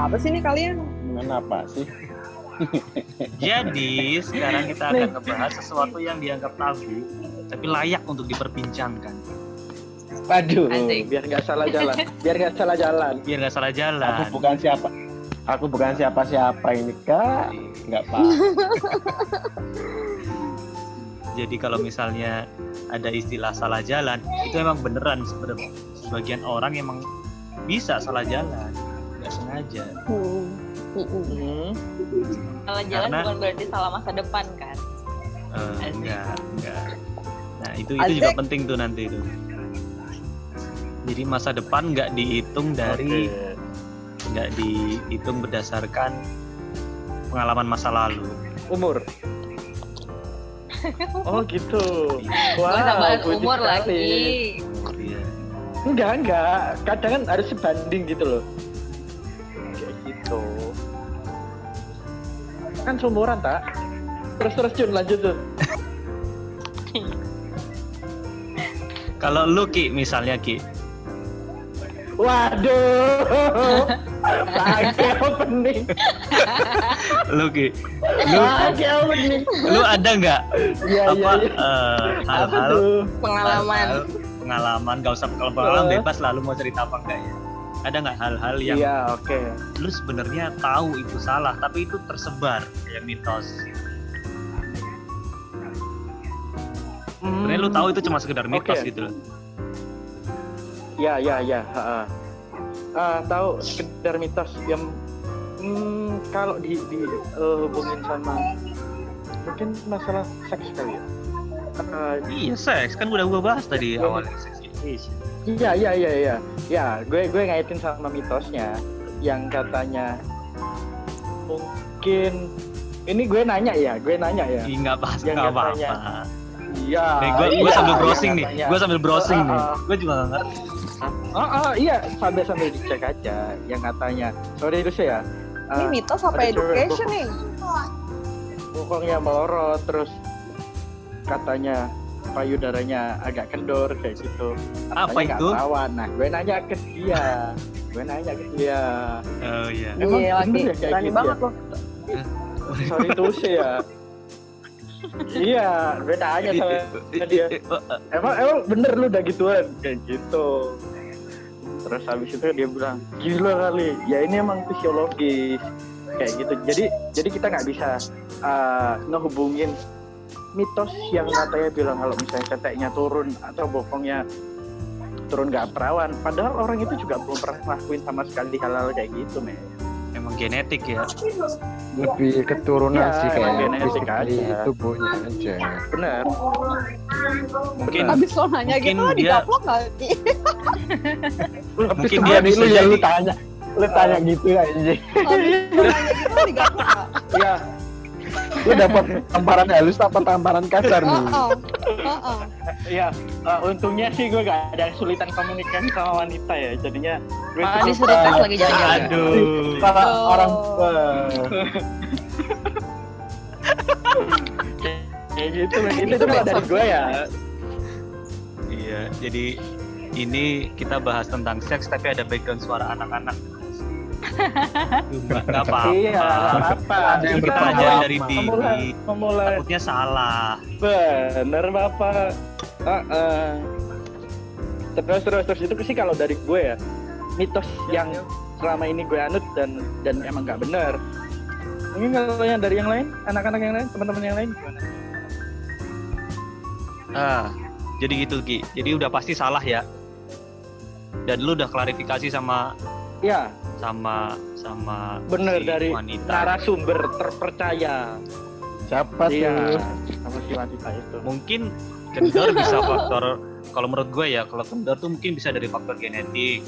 apa sih nih kalian? Kenapa sih? Jadi sekarang kita akan ngebahas sesuatu yang dianggap tabu tapi layak untuk diperbincangkan. Waduh, Asik. biar nggak salah jalan. Biar nggak salah jalan. Biar nggak salah jalan. Aku bukan siapa ini, Kak. Nggak paham. Jadi kalau misalnya ada istilah salah jalan, itu emang beneran sebenarnya. Sebagian orang emang bisa salah jalan, nggak sengaja. Salah jalan Karena- bukan berarti salah masa depan kan? Enggak. Nah itu Asik. juga penting tuh nanti tuh. Jadi masa depan nggak dihitung dari, nggak dihitung berdasarkan pengalaman masa lalu. Umur. Oh gitu. Gak usah bahas bucin umur sekali. lagi. Iya. Enggak. Kadang kan harus sebanding gitu loh. Kayak gitu. Kan seumuran tak? Terus Jun lanjut tuh. Kalau lu Ki misalnya Ki, Waduh. Pakai opening. lu Ki, Pakai opening. lu ada nggak Iya. Apa hal-hal tuh? Pengalaman. pengalaman, gak usah kalau pengalaman bebas lah, lu mau cerita apa enggak ya? Ada nggak hal-hal yang Iya, oke. lu sebenarnya tahu itu salah tapi itu tersebar kayak mitos? Sebenarnya lu tahu itu cuma sekedar mitos Oke. gitu loh. Ya. Tahu sekedar mitos yang kalau hubungin sama mungkin masalah seks kali ya. Iya seks kan udah gua bahas tadi Iya. awalnya sex education. Iya. Ya, gue ngaitin sama mitosnya yang katanya mungkin ini gue nanya ya. Ih, nggak apa Yang nggak apa-apa. katanya. Iya. Nih, gue iya, sambil yang browsing nih. katanya. Gue sambil browsing nih. Ah, ah. Gue juga nggak ngerti. Iya, sambil dicek aja yang katanya. Sorry itu sih ya. Ini mitos apa ada cewek education nih? Bokongnya melorot terus katanya payudaranya agak kendor kayak gitu. Apa Katanya nggak itu? perawan. Nah, gue nanya ke dia. Oh iya. Emang Iya lagi, bener ya kayak berani gitu banget ya? loh. Sorry tuh sih ya. Iya, gue tanya sama dia. Emang bener lu udah gituan kayak gitu. Terus habis itu dia bilang gila kali. Ya ini emang fisiologis kayak gitu. Jadi kita nggak bisa ngehubungin mitos yang katanya bilang kalau misalnya teteknya turun atau bokongnya turun nggak perawan. Padahal orang itu juga belum pernah ngelakuin sama sekali hal-hal kayak gitu, men. Emang genetik ya. Lebih keturunan Ya, sih emang kayak genetik di aja. tubuhnya aja. Bener. Mungkin Abis lo nanya Mungkin gitu, dia- digaplok nggak Ki? Mungkin dia bisa lu ya jadi- lu tanya gitu ya anjing. Abis lo nanya gitu, digaplok nggak? Ya, Lu dapat tamparan halus apa tamparan kasar nih? ya. Untungnya sih gue gak ada kesulitan komunikasi sama wanita ya. Jadinya gue Malah cukup, disuruh tes lagi jangan-jangan. Aduh. Para orang kayak gitu. Men. Itu cuma dari gue ya. Iya. Jadi ini kita bahas tentang seks tapi ada background suara anak-anak. Nggak apa-apa. Iya, nggak apa-apa. Ada yang Kita Kita pelajari dari memulai, diri. memulai. Takutnya salah. Bener bapak. Terus itu sih kalau dari gue ya mitos yang selama ini gue anut dan emang nggak bener. Mungkin kalau yang dari yang lain, anak-anak yang lain, teman-teman yang lain gimana? Jadi gitu Ki. Jadi udah pasti salah ya. Dan lu udah klarifikasi sama Ya, bener si dari wanita. narasumber terpercaya. siapa Iya, tuh? sama si wanita itu. Mungkin kendor bisa faktor, kalau menurut gue ya, kalau kendor tuh mungkin bisa dari faktor genetik.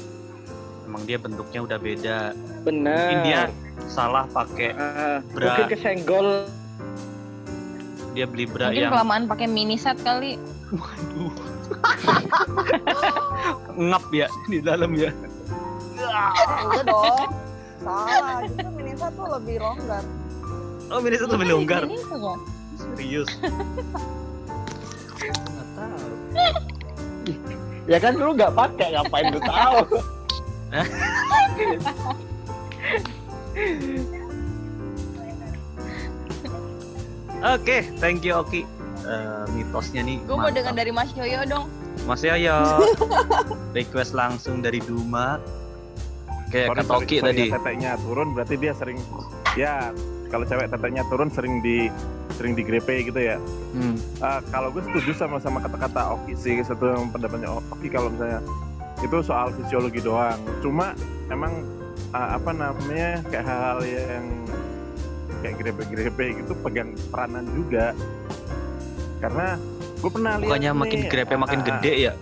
Emang dia bentuknya udah beda. Bener. Mungkin dia salah pakai bra. Mungkin kesenggol. Dia beli bra Mungkin yang kelamaan pakai mini set kali. ngap ya di dalam ya. Enggak dong. Salah, justru Minisa tuh lebih longgar. Oh, ini satu lebih longgar. Mini set ya? Serius. Nggak tahu. Ya kan lu nggak pakai, ngapain lu tahu? Oke, thank you Oki. Mitosnya nih. Gue mau mantap. dengar dari Mas Yoyo dong. Mas Yoyo. Request langsung dari Duma. Kayak kata Oki tadi. Teteknya turun berarti dia sering ya kalau cewek teteknya turun sering digrepe gitu ya. Kalau gue setuju sama kata-kata Oki sih, satu pendapatnya Oki kalau misalnya itu soal fisiologi doang. Cuma emang apa namanya kayak hal-hal yang kayak grepe-grepe gitu pegang peranan juga. Karena gue pernah lihat Bukannya makin grepe makin gede ya?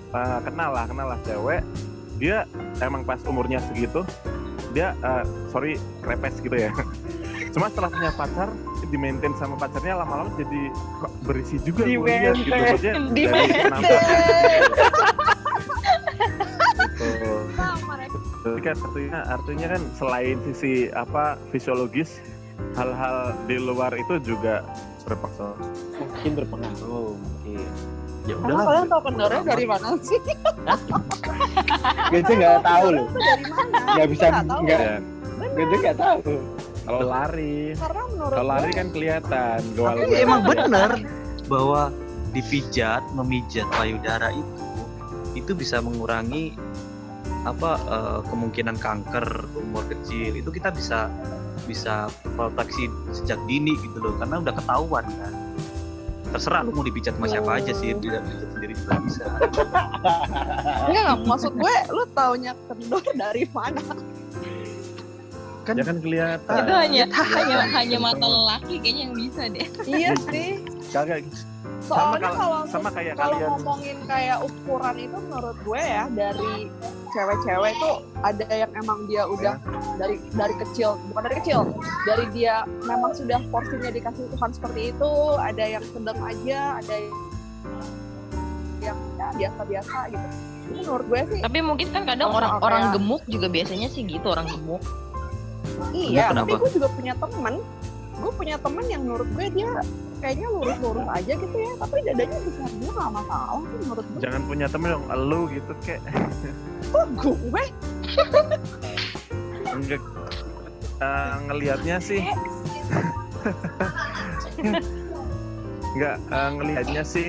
kenal lah cewek, dia emang pas umurnya segitu dia krepes gitu ya. Cuma setelah punya pacar, di maintain sama pacarnya lama-lama jadi kok berisi juga gue lihat gitu. Maksudnya dari penampilan gitu. Jadi kan artinya kan selain sisi apa fisiologis, hal-hal di luar itu juga berpengaruh. Mungkin berpengaruh, mungkin. Ya Emang udahlah. kalian tahu kendornya dari mana sih? Gue tuh nggak tahu loh. Itu dari mana? Nggak bisa, Nggak tahu. nggak. Ya, Gue tuh nggak tahu. kalau lari Karena menurut Kalau lari gue, kan kelihatan goal. Tapi Emang bener bahwa memijat payudara itu bisa mengurangi kemungkinan kanker umur kecil. Itu kita bisa proteksi sejak dini gitu loh, karena udah ketahuan kan. Terserah mau dipijat sama siapa aja sih, tidak pijat sendiri juga bisa. enggak, maksud gue, lu taunya kendor dari mana? Ya kan kelihatan. Itu hanya mata lelaki kayaknya yang bisa deh. Iya sih. Kagak. Soalnya sama kayak kalau kalian. ngomongin kayak ukuran itu menurut gue ya, dari cewek-cewek tuh ada yang emang dia udah dari kecil, bukan dari kecil, dari dia memang sudah porsinya dikasih Tuhan seperti itu, ada yang sedang aja, ada yang ya, biasa-biasa gitu. Itu menurut gue sih. Tapi mungkin kan kadang Oh, orang kayak- gemuk juga biasanya sih gitu, orang gemuk. Iya, Kenapa? tapi gue juga punya temen yang menurut gue dia kayaknya lurus-lurus aja gitu ya, tapi dadanya besar dia nggak masalah sih menurut gue. Jangan punya temen dong, elu gitu kayak Kok gue? enggak ngelihatnya sih. Enggak ngelihatnya sih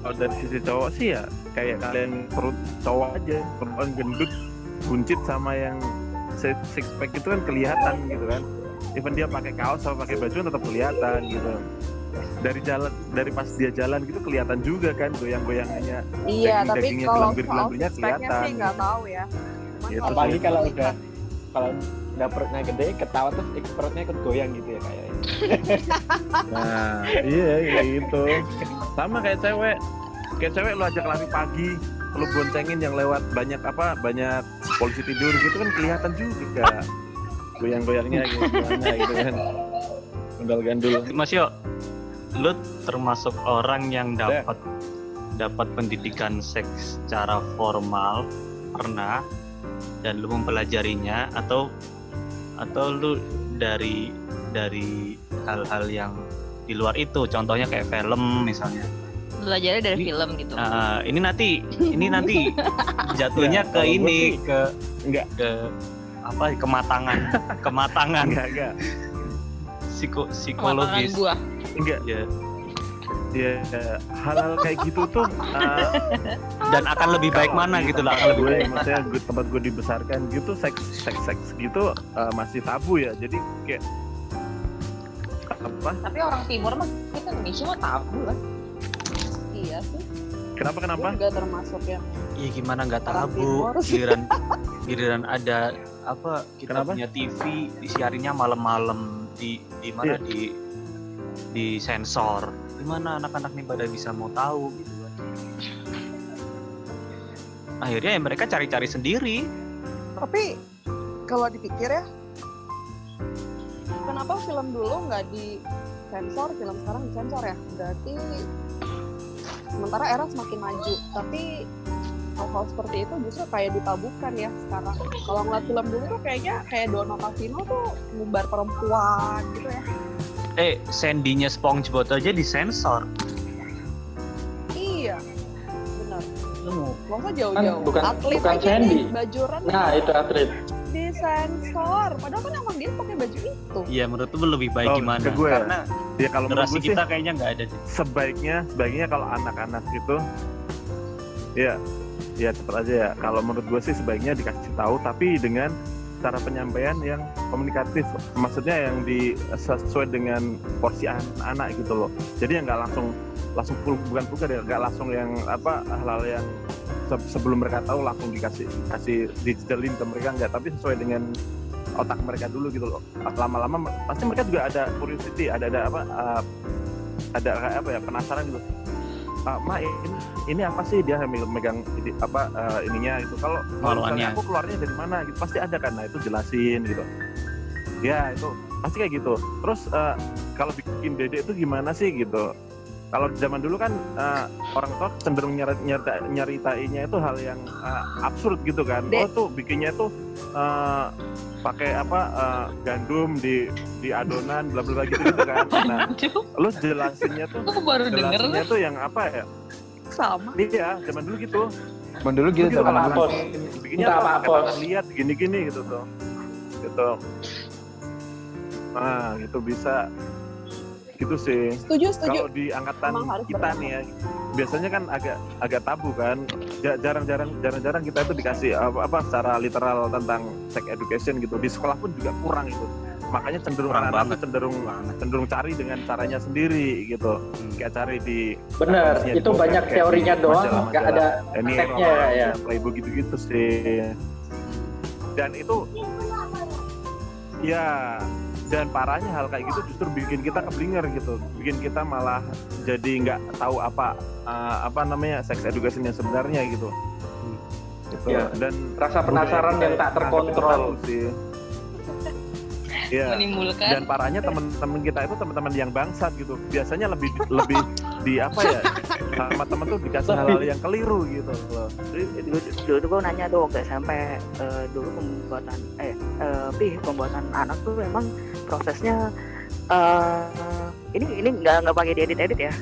kalau dari sisi cowok sih ya kayak kalian perut cowok aja, perut gendut, buncit sama yang six pack itu kan kelihatan gitu kan. Even dia pakai kaos sama pakai baju tetap kelihatan gitu. Dari pas dia jalan gitu kelihatan juga kan goyang-goyangannya. Iya, tapi Daging-dagingnya, kalau soal gelambir-gelambirnya six pack-nya kelihatan. sih nggak tahu ya. Cuman Gitu. Apalagi kalau udah perutnya gede, ketawa terus perutnya ikut goyang gitu ya kayaknya. Nah, iya gitu. Sama kayak cewek lu ajak lari pagi, lu boncengin yang lewat banyak polisi tidur gitu kan kelihatan juga goyang-goyangnya gimana gitu kan. Gandul-gandul. Mas Yo, lu termasuk orang yang dapat pendidikan seks secara formal pernah dan lu mempelajarinya atau lu dari hal-hal yang di luar itu, contohnya kayak film misalnya. Belajarnya dari Ini- film gitu. Ini nanti jatuhnya Ya, ke kalau ini gua sih ke enggak. kematangan Enggak. psikologis. Kematangan gua. Enggak. Ya. Ya, hal-hal kayak gitu tuh Dan akan lebih baik kalau mana di gitu lah, tempat akan lebih gue, baik mana. maksudnya tempat gue dibesarkan gitu seks gitu masih tabu ya. Jadi kayak apa? Tapi orang timur mah kita Indonesia mah tabu lah. iya sih. Kenapa? Gue juga termasuk yang Iya gimana nggak Orang tabu, timur. giliran ada kita Kenapa? punya TV disiarinnya malam-malam di mana Iya. di sensor. Gimana anak-anak nih pada bisa mau tahu gitu kan. Akhirnya ya mereka cari-cari sendiri. Tapi kalau dipikir ya, kenapa film dulu nggak disensor, film sekarang disensor ya? Berarti sementara era semakin maju, tapi hal-hal seperti itu justru kayak ditabukan ya sekarang. Kalau ngeliat film dulu tuh kayaknya kayak Dono Pavino tuh ngumbar perempuan gitu ya. Sandy-nya SpongeBob aja disensor. Iya, benar. Lu mau Gak usah jauh-jauh. Bukan Atlet Sandy. Bajuran. Nah, itu atlet. disensor. Padahal kan emang dia pakai baju itu. Iya, menurut lu lebih baik gimana? Ke gue Karena ya kalau menurut generasi gue sih kita kayaknya nggak ada deh. sebaiknya kalau anak-anak itu ya cepet aja ya. Kalau menurut gue sih sebaiknya dikasih tahu, tapi dengan cara penyampaian yang komunikatif, maksudnya yang sesuai dengan porsi anak gitu loh. Jadi yang nggak langsung bukan ya, nggak langsung yang hal-hal yang sebelum mereka tahu langsung dikasih digitalin ke mereka, nggak, tapi sesuai dengan otak mereka dulu gitu loh. Lama-lama pasti mereka juga ada curiosity, ada penasaran gitu. Ma, ini apa sih dia megang ininya gitu. Kalau misalnya aku keluarnya dari mana gitu, pasti ada kan. Nah, itu jelasin gitu. Ya, itu pasti kayak gitu. Terus kalau bikin dedek itu gimana sih gitu. Kalau zaman dulu kan orang tua cenderung nyaritainnya itu hal yang absurd gitu kan. Oh tuh bikinnya tuh pakai gandum di adonan bla bla gitu kan. Nah, lu jelasinnya tuh yang apa ya? Sama. Iya, zaman dulu gitu. Zaman dulu gitu apa pos? Bikinnya tuh pakai lihat gini-gini gitu tuh. Gitu. Nah, gitu bisa. Gitu sih. Setuju. Kalau di angkatan kita nih ya, biasanya kan agak tabu kan. Jarang-jarang kita itu dikasih secara literal tentang sex education gitu. Di sekolah pun juga kurang itu. Makanya anak-anak cenderung cari dengan caranya sendiri gitu. Kayak cari di bener, itu banyak teorinya doang, nggak ada prakteknya ya. Playbook gitu-gitu sih. Dan itu ya, dan parahnya hal kayak gitu justru bikin kita keblinger gitu, bikin kita malah jadi nggak tahu apa sex education yang sebenarnya gitu. Ya, dan rasa penasaran yang tak terkontrol sih. Ya. Menimbulkan. Dan parahnya teman-teman kita itu teman-teman yang bangsat gitu. Biasanya lebih sama teman tuh dikasih hal-hal yang keliru gitu loh. Dulu gue nanya tuh waktu SMP, dulu pembuatan anak tuh memang prosesnya ini nggak pakai diedit ya,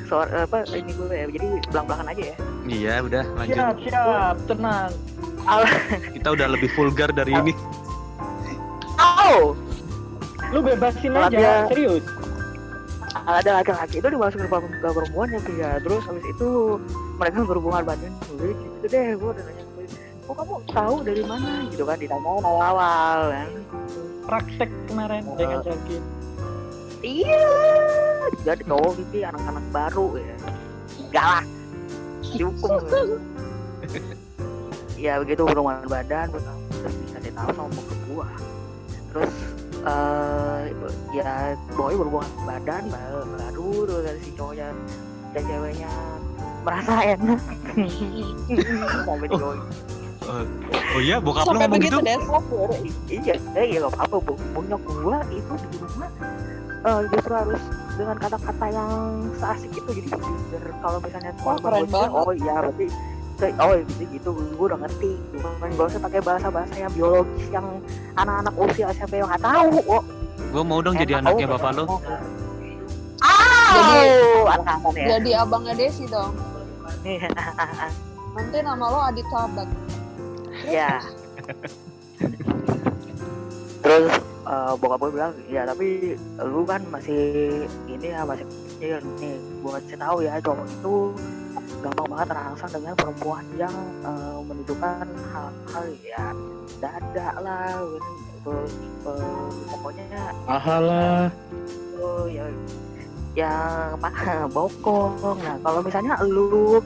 ini gue ya, jadi belang-belangan aja ya. Iya, udah lanjut. Siap, tenang. Kita udah lebih vulgar dari ini. Lu bebasin aja, serius. Ada laki-laki itu dimasukin ke perempuan ya, terus habis itu mereka berhubungan badan gitu deh. Gue udah nanya, kok kamu tahu dari mana gitu kan, ditanyain awal kan. Praktek kemarin dia ngajakin. Iya, jadi cowok gitu anak-anak baru ya. Enggak lah, dihukum. Ya begitu berhubungan badan, terus bisa ditahu sama bokap gua. Terus ya boy berhubungan badan baru terus dari si cowoknya dan ceweknya merasa enak. Sampai boy. Oh iya, bokap lu Sampai ngomong begitu gitu? deh. Iya nggak apa-apa. Punya gua itu di rumah justru harus dengan kata-kata yang seasik itu, jadi biar kalau misalnya keren banget. oh iya berarti gitu gue udah ngerti, gak usah pakai bahasa yang biologis yang anak-anak usia SMP yang nggak tahu. Gue mau dong jadi anaknya bapak lo. Anak-anak ya. Jadi abangnya Desi dong. Nanti nama lo Adit Sahabat. Ya. Terus bokap gue bilang, ya tapi lu kan masih ini ya, masih nih gue kasih tahu ya, cowok itu gampang banget terangsang dengan perempuan yang menunjukkan hal-hal ya dada lah gitu, pokoknya ahalah ya bokong. Nah kalau misalnya lu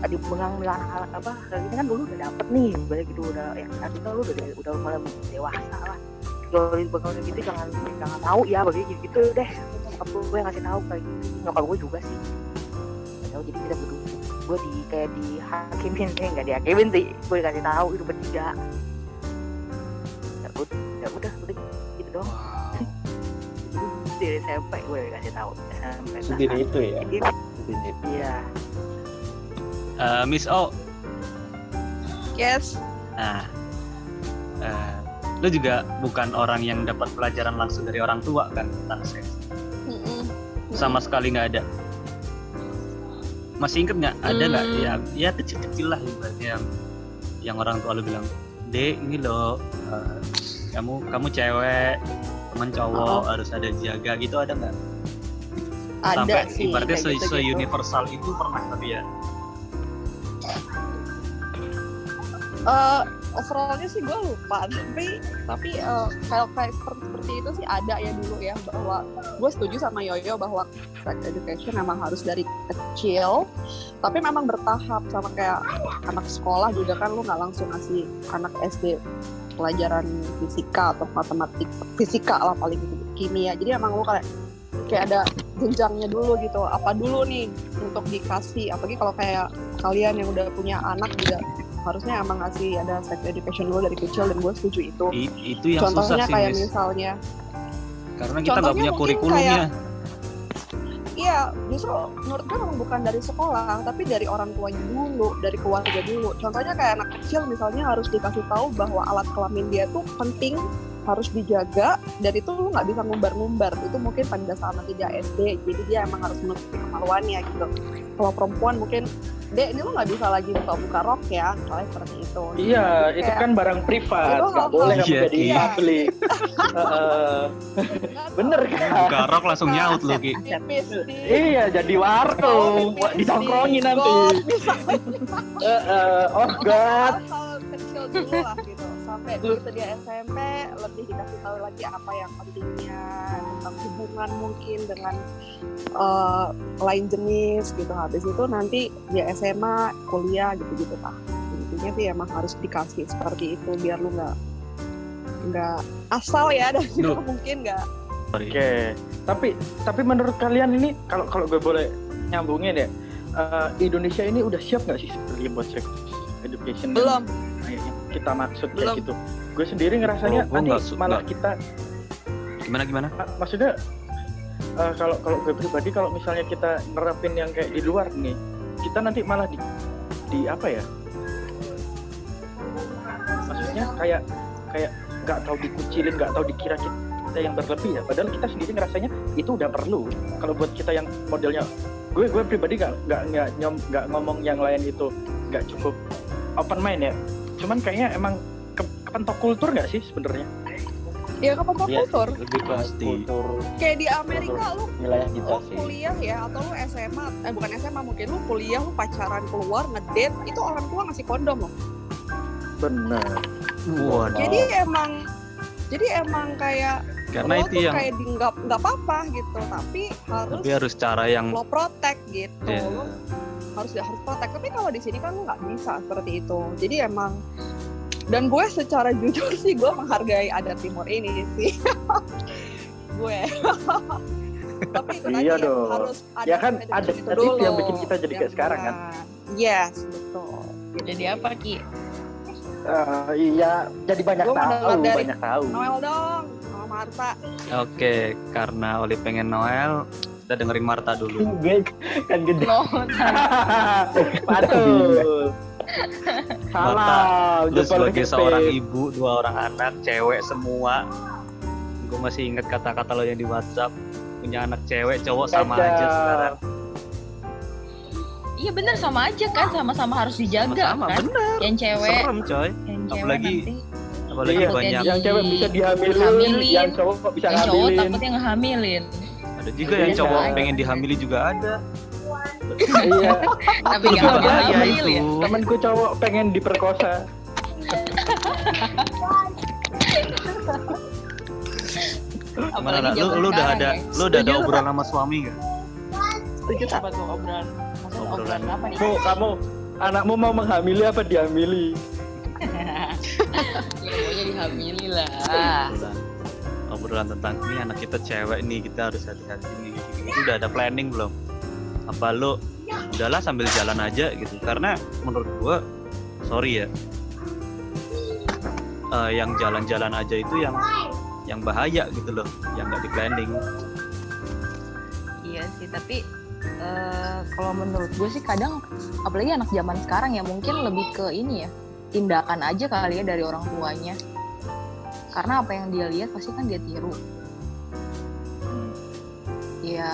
dipegang dengan hal ini kan dulu udah dapet nih, banyak gitu udah ya artinya lu udah mulai dewasa lah. Kalau dipegang gitu jangan tahu ya begitu gitu deh. Aku gue ngasih tahu kayak gitu, nyokap gue juga sih. Jadi kita berdua gue kayak dihakimin, nggak dihakimin sih, gue dikasih tahu itu bertiga. Ya udah gitu dong. Dari SMP gue dikasih tahu SMP. Segini itu ya. Iya. Miss O. Yes. Nah, lu juga bukan orang yang dapat pelajaran langsung dari orang tua kan tentang seks? Sama sekali nggak ada. Masih inget nggak? Ada nggak? Ya kecil-kecil lah ibaratnya yang orang tua lu bilang, Dek ini loh kamu cewek, teman cowok harus ada jaga gitu, ada nggak? Ada Sampai sih ibaratnya kayak gitu-gitu. universal itu pernah tapi ya. Overallnya sih gue lupa, tapi kalau kayak seperti itu sih ada ya dulu ya, bahwa gue setuju sama Yoyo bahwa sex education memang harus dari kecil, tapi memang bertahap, sama kayak anak sekolah juga kan, lu nggak langsung ngasih anak SD pelajaran fisika atau matematik, fisika lah paling gitu, kimia. Jadi emang lu kayak ada jenjangnya dulu gitu, apa dulu nih untuk dikasih, apalagi kalau kayak kalian yang udah punya anak juga harusnya emang ngasih ada sex education dulu dari kecil, dan gue setuju itu. Itu yang Contohnya susah sih, kayak Miss. misalnya, Karena kita nggak contohnya punya mungkin kurikulumnya. iya, justru menurut gue memang bukan dari sekolah, tapi dari orang tuanya dulu, dari keluarga dulu. Contohnya kayak anak kecil misalnya harus dikasih tahu bahwa alat kelamin dia tuh penting, harus dijaga, dan itu lu nggak bisa ngumbar-ngumbar. Itu mungkin pada saat nanti dia SD, jadi dia emang harus menutupi kemaluannya gitu. Kalau perempuan mungkin, Dek, ini lu nggak bisa lagi buka rok ya, misalnya seperti itu. Iya, Jadi itu kayak- kan barang privat, Itu nggak hal-hal- boleh kamu Iya, jadi Ki. publik. Bener kan? Buka rok langsung nyaut loh, Ki. tipis di Iya, jadi warung, ditongkrongin nanti. Oh God. Hal-hal kecil dulu lah gitu, sampai begitu dia SMP lebih dikasih tahu lagi apa yang pentingnya tentang hubungan mungkin dengan lain jenis gitu. Habis itu nanti dia SMA, kuliah gitu-gitu lah. Intinya sih emang harus dikasih seperti itu biar lu nggak asal ya, dan juga mungkin nggak. Oke, tapi menurut kalian ini kalau gue boleh nyambungin ya, Indonesia ini udah siap nggak sih sebenarnya buat sex education? Belum. Yang kita maksud Belum. kayak gitu. Gue sendiri ngerasanya Gua nanti nggak malah kita, Gimana? maksudnya kalau gue pribadi, kalau misalnya kita nerapin yang kayak di luar nih, kita nanti malah di apa ya? Maksudnya kayak nggak tahu dikucilin, nggak tahu dikira kita yang berlebih ya. Padahal kita sendiri ngerasanya itu udah perlu. Kalau buat kita yang modelnya, gue pribadi nggak ngomong yang lain itu nggak cukup open mind ya. Cuman kayaknya emang kepentok kultur nggak sih sebenarnya? Ya kepentok Iya, kultur. lebih ke Pasti. kultur Kayak di Amerika lu wilayah kita lu sih. kuliah ya, atau lu SMA, bukan SMA, mungkin lu kuliah, lu pacaran, keluar, ngedate, itu orang tua ngasih kondom loh. Benar. Waduh. Jadi emang kayak Karena lo itu tuh yang kayak nggak apa-apa gitu, tapi harus cara yang lo protect gitu. Iya. Lo harus protect. Tapi kalau di sini kan lo nggak bisa seperti itu. Jadi emang, dan gue secara jujur sih gue menghargai adat timur ini sih. Gue. Tapi itu tadi Iya ya, dong. harus ada Ya kan adat adat itu yang bikin kita jadi kayak sekarang kan. Yes, betul. Jadi apa, Ki? Iya, jadi banyak Gua mau tahu, dengar dari banyak tahu. Noel dong, sama Marta. Oke, karena Oli pengen Noel, kita dengerin Marta dulu. Gue kan gede. Betul. Salah. Lu sebagai seorang ibu, 2 orang anak, cewek semua. Gue masih inget kata-kata lo yang di WhatsApp. Punya anak cewek, cowok sama aja sekarang. Iya bener, sama aja kan, sama-sama harus dijaga Sama-sama, kan. bener. Yang cewek, Serem coy. yang cewek Apalagi- nanti Apalagi Iya, banyak. yang cewek bisa dihamilin, Hamilin. yang cowok bisa yang cowok ngambilin. takutnya ngehamilin. Ada juga yang Iya. cowok pengen dihamili juga ada. Iya. Tapi Itu nggak bahaya hamil itu. ya. Temenku cowok pengen diperkosa. Gimana Apalagi Nak? zaman Lu udah sekarang ada ya. lu udah ada Setuju, obrolan sama suami nggak? Setuju tak? Apa tuh obrolan? Maksudnya Obrolan. obrolan apa nih? Bu, kamu anakmu mau menghamili apa dihamili? Ya pokoknya dihamili lah. Obrolan tentang ini anak kita cewek nih, kita harus hati-hati nih. Itu udah ada planning belum? Apa lu udahlah sambil jalan aja gitu? Karena menurut gua, sorry ya, yang jalan-jalan aja itu yang bahaya gitu loh, yang nggak di planning. Iya sih, tapi kalau menurut gue sih kadang, apalagi anak zaman sekarang ya, mungkin lebih ke ini ya, tindakan aja kali ya dari orang tuanya. Karena apa yang dia lihat pasti kan dia tiru. Ya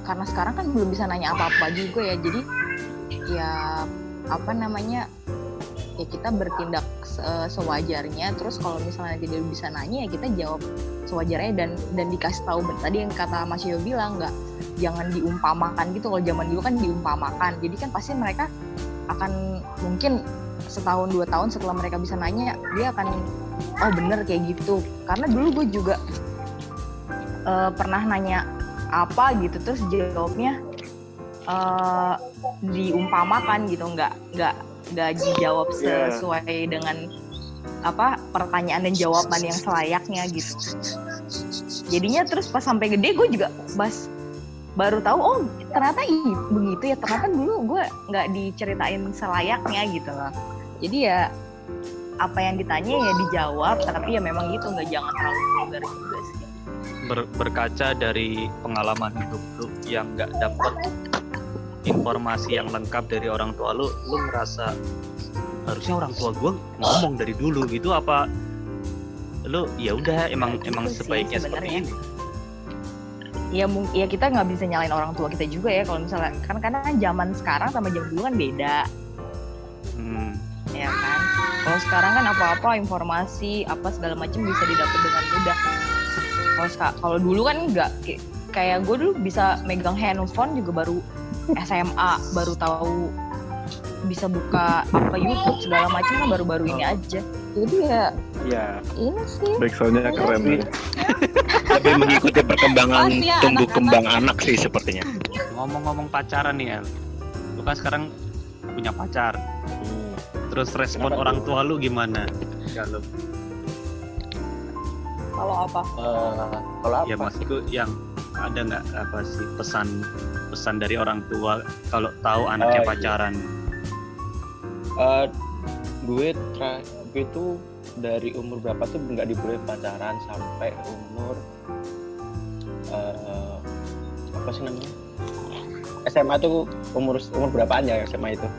karena sekarang kan belum bisa nanya apa-apa juga ya, jadi ya apa namanya, ya kita bertindak sewajarnya. Terus kalau misalnya tidak bisa nanya ya kita jawab sewajarnya dan dikasih tahu. Tadi yang kata Mas Yo bilang, jangan diumpamakan gitu. Kalau zaman dulu kan diumpamakan, jadi kan pasti mereka akan mungkin setahun 2 tahun setelah mereka bisa nanya, dia akan oh bener kayak gitu. Karena dulu gue juga pernah nanya apa gitu, terus jawabnya diumpamakan gitu, nggak dijawab sesuai dengan apa pertanyaan dan jawaban yang selayaknya gitu. Jadinya terus pas sampai gede gue juga baru tahu oh ternyata begitu ya, ternyata dulu gue nggak diceritain selayaknya gitu loh. Jadi ya apa yang ditanya ya dijawab, tapi ya memang gitu, nggak jangan terlalu vulgar juga sih. Berkaca dari pengalaman hidup lu yang nggak dapet informasi yang lengkap dari orang tua lu ngerasa harusnya orang tua gue ngomong dari dulu gitu, apa lu ya udah emang sebaiknya seperti ini? Ya kita nggak bisa nyalain orang tua kita juga ya, kalau misalnya karena zaman sekarang sama zaman dulu kan beda. Ya kan, kalau sekarang kan apa-apa informasi apa segala macam bisa didapat dengan mudah. Kalau dulu kan nggak, kayak gue dulu bisa megang handphone juga baru SMA, baru tahu bisa buka apa YouTube segala macam kan baru-baru ini aja. Jadi ya ini sih backsoundnya keren nih. Lebih mengikuti perkembangan tumbuh kembang anak sih sepertinya. Ngomong-ngomong pacaran nih El, lu kan sekarang punya pacar. Terus respon orang tua lu gimana? Kalau apa? Ya maksudku yang ada nggak apa sih pesan dari orang tua kalau tahu anaknya pacaran? Gue itu dari umur berapa tuh nggak dibolehin pacaran sampai umur apa sih namanya? SMA tuh umur berapaan ya SMA itu?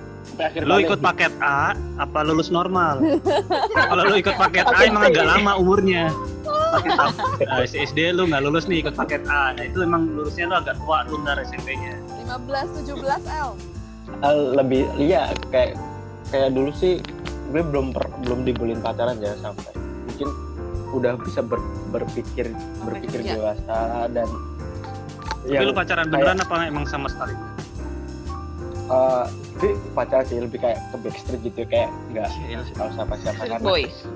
Lu ikut paket A apa lulus normal? Kalau lu ikut paket A emang agak lama umurnya. Paket A, SD lu nggak lulus nih ikut paket A, nah itu emang lulusnya lu agak tua tuh ntar SMP-nya. 15-17 L. Lebih iya kayak dulu sih gue belum dibolehin pacaran ya, sampai mungkin udah bisa berpikir dewasa dan. Tapi lu pacaran beneran apa emang sama sekali? Tapi pacaran sih lebih kayak ke backstreet gitu, kayak nggak ngasih tahu siapa karena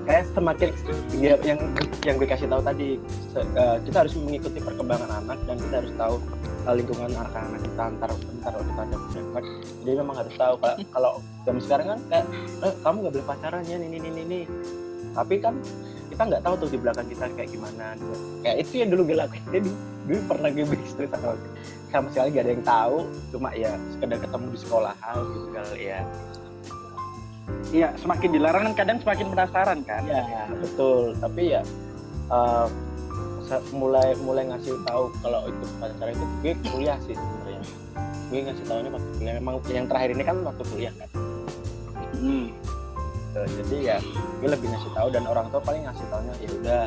kayak semakin yang gue kasih tahu tadi, kita harus mengikuti perkembangan anak dan kita harus tahu lingkungan anak-anak kita ntar kita ada punya anak, jadi memang harus tahu. Kalau zaman sekarang kan kayak kamu nggak boleh pacaran ya ini, tapi kan kita nggak tahu tuh di belakang kita kayak gimana. Kayak itu yang dulu gue lakuin. Jadi dulu pernah gue backstreet sama sekali gak ada yang tahu, cuma ya sekedar ketemu di sekolahan gitu kali ya. Iya, semakin dilarang kan kadang semakin penasaran kan. Iya, betul. Tapi ya mulai ngasih tahu kalau itu pacaran itu gue kuliah sih sebenarnya. Gue ngasih tahunya waktu kuliah. Memang yang terakhir ini kan waktu kuliah kan. Jadi ya gue lebih ngasih tahu, dan orang tua paling ngasih tahunya ya udah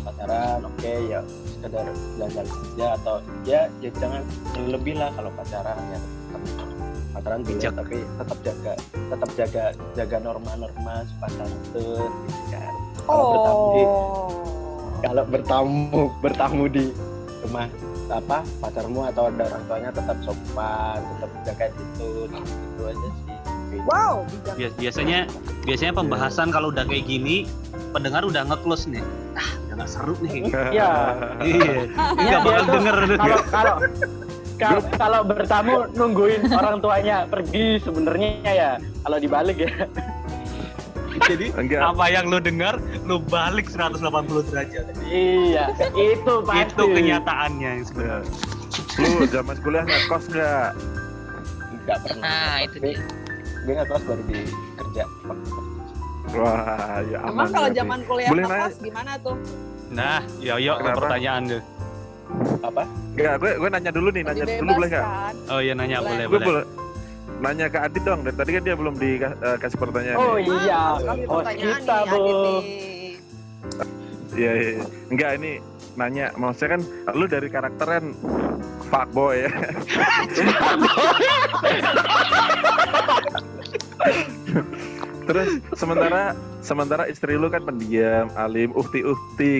pacaran oke, ya sekedar jalan-jalan saja, atau ya jangan lebih lah kalau pacaran ya. Pacaran boleh tapi tetap jaga norma-norma sepatutnya gitu kan. Kalau bertamu di rumah pacarmu atau ada orang tuanya tetap sopan, tetap jaga itu aja sih. Wow, biasanya pembahasan kalau udah kayak gini pendengar udah nge-close nih. Udah nggak seru nih. Iya. Nggak bakal denger. Kalau bertamu nungguin orang tuanya pergi sebenarnya ya. Kalau dibalik ya. Jadi apa yang lo dengar lo balik 180 derajat. Iya, itu pasti. Itu kenyataannya yang sebenarnya. Lu zaman kuliah ngekos nggak? Nggak pernah. Nah itu dia. Gue ngekos baru di kerja. Wah, ya aman. Emang kalau zaman kuliah boleh ngekos gimana tuh? Nah, yuk pertanyaan tuh. Apa? Enggak, gue nanya dulu nih, dulu boleh nggak? Kan? Oh iya nanya Boleh. boleh. Nanya ke Adit dong, dari tadi kan dia belum dikasih pertanyaan. Oh nih. iya, Pertanyaan kita nih, Bu. Adit nih. Iya. Enggak, ini nanya, maksudnya kan lu dari karakter kan fuckboy ya. Terus sementara istri lu kan pendiam, alim, uhti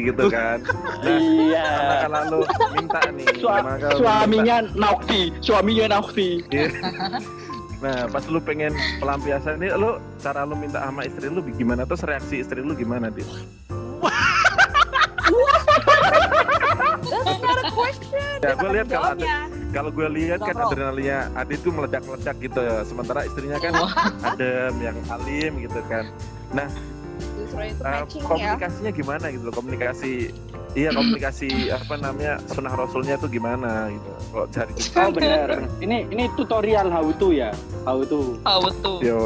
gitu kan. Nah, Iya. kalau lu minta nih, suaminya Naukti. Nah, pas lu pengen pelampiasan nih, lu cara lu minta sama istri lu gimana? Terus reaksi istri lu gimana, Dit? That's not a question. Ya, gue lihat kalau gue lihat kan Gampang. adrenalinnya Adit tuh meledak-meledak gitu. Sementara istrinya kan adem, yang alim gitu kan. Nah, Justru itu matching ya. komunikasinya gimana gitu loh? Komunikasi apa namanya, sunnah rasulnya tuh gimana gitu. Kalau cari Oh benar. Ini tutorial how to ya. How to yo.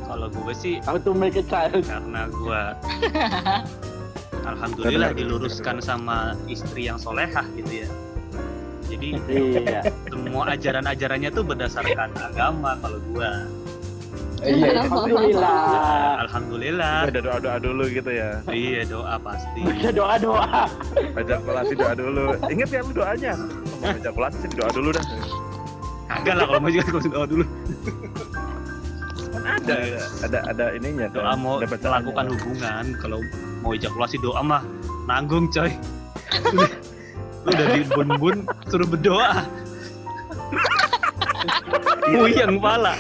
Kalau gue sih how to make a child. karena gue alhamdulillah diluruskan sama istri yang solehah gitu ya. Jadi Iya. semua ajaran-ajarannya tuh berdasarkan agama kalau gue. Iya. Alhamdulillah. ada doa-doa dulu gitu ya. Iya, doa pasti. Bisa doa. Ejakulasi doa dulu. Ingat ya lu doanya. Mau ejakulasi doa dulu dah. Kagak lah kalau mau juga harus doa dulu. Ada ininya. Doa kan? mau Ada bacaannya. melakukan hubungan, kalau mau ejakulasi doa mah nanggung coy. Lu udah di bun-bun suruh berdoa. Puyeng pala.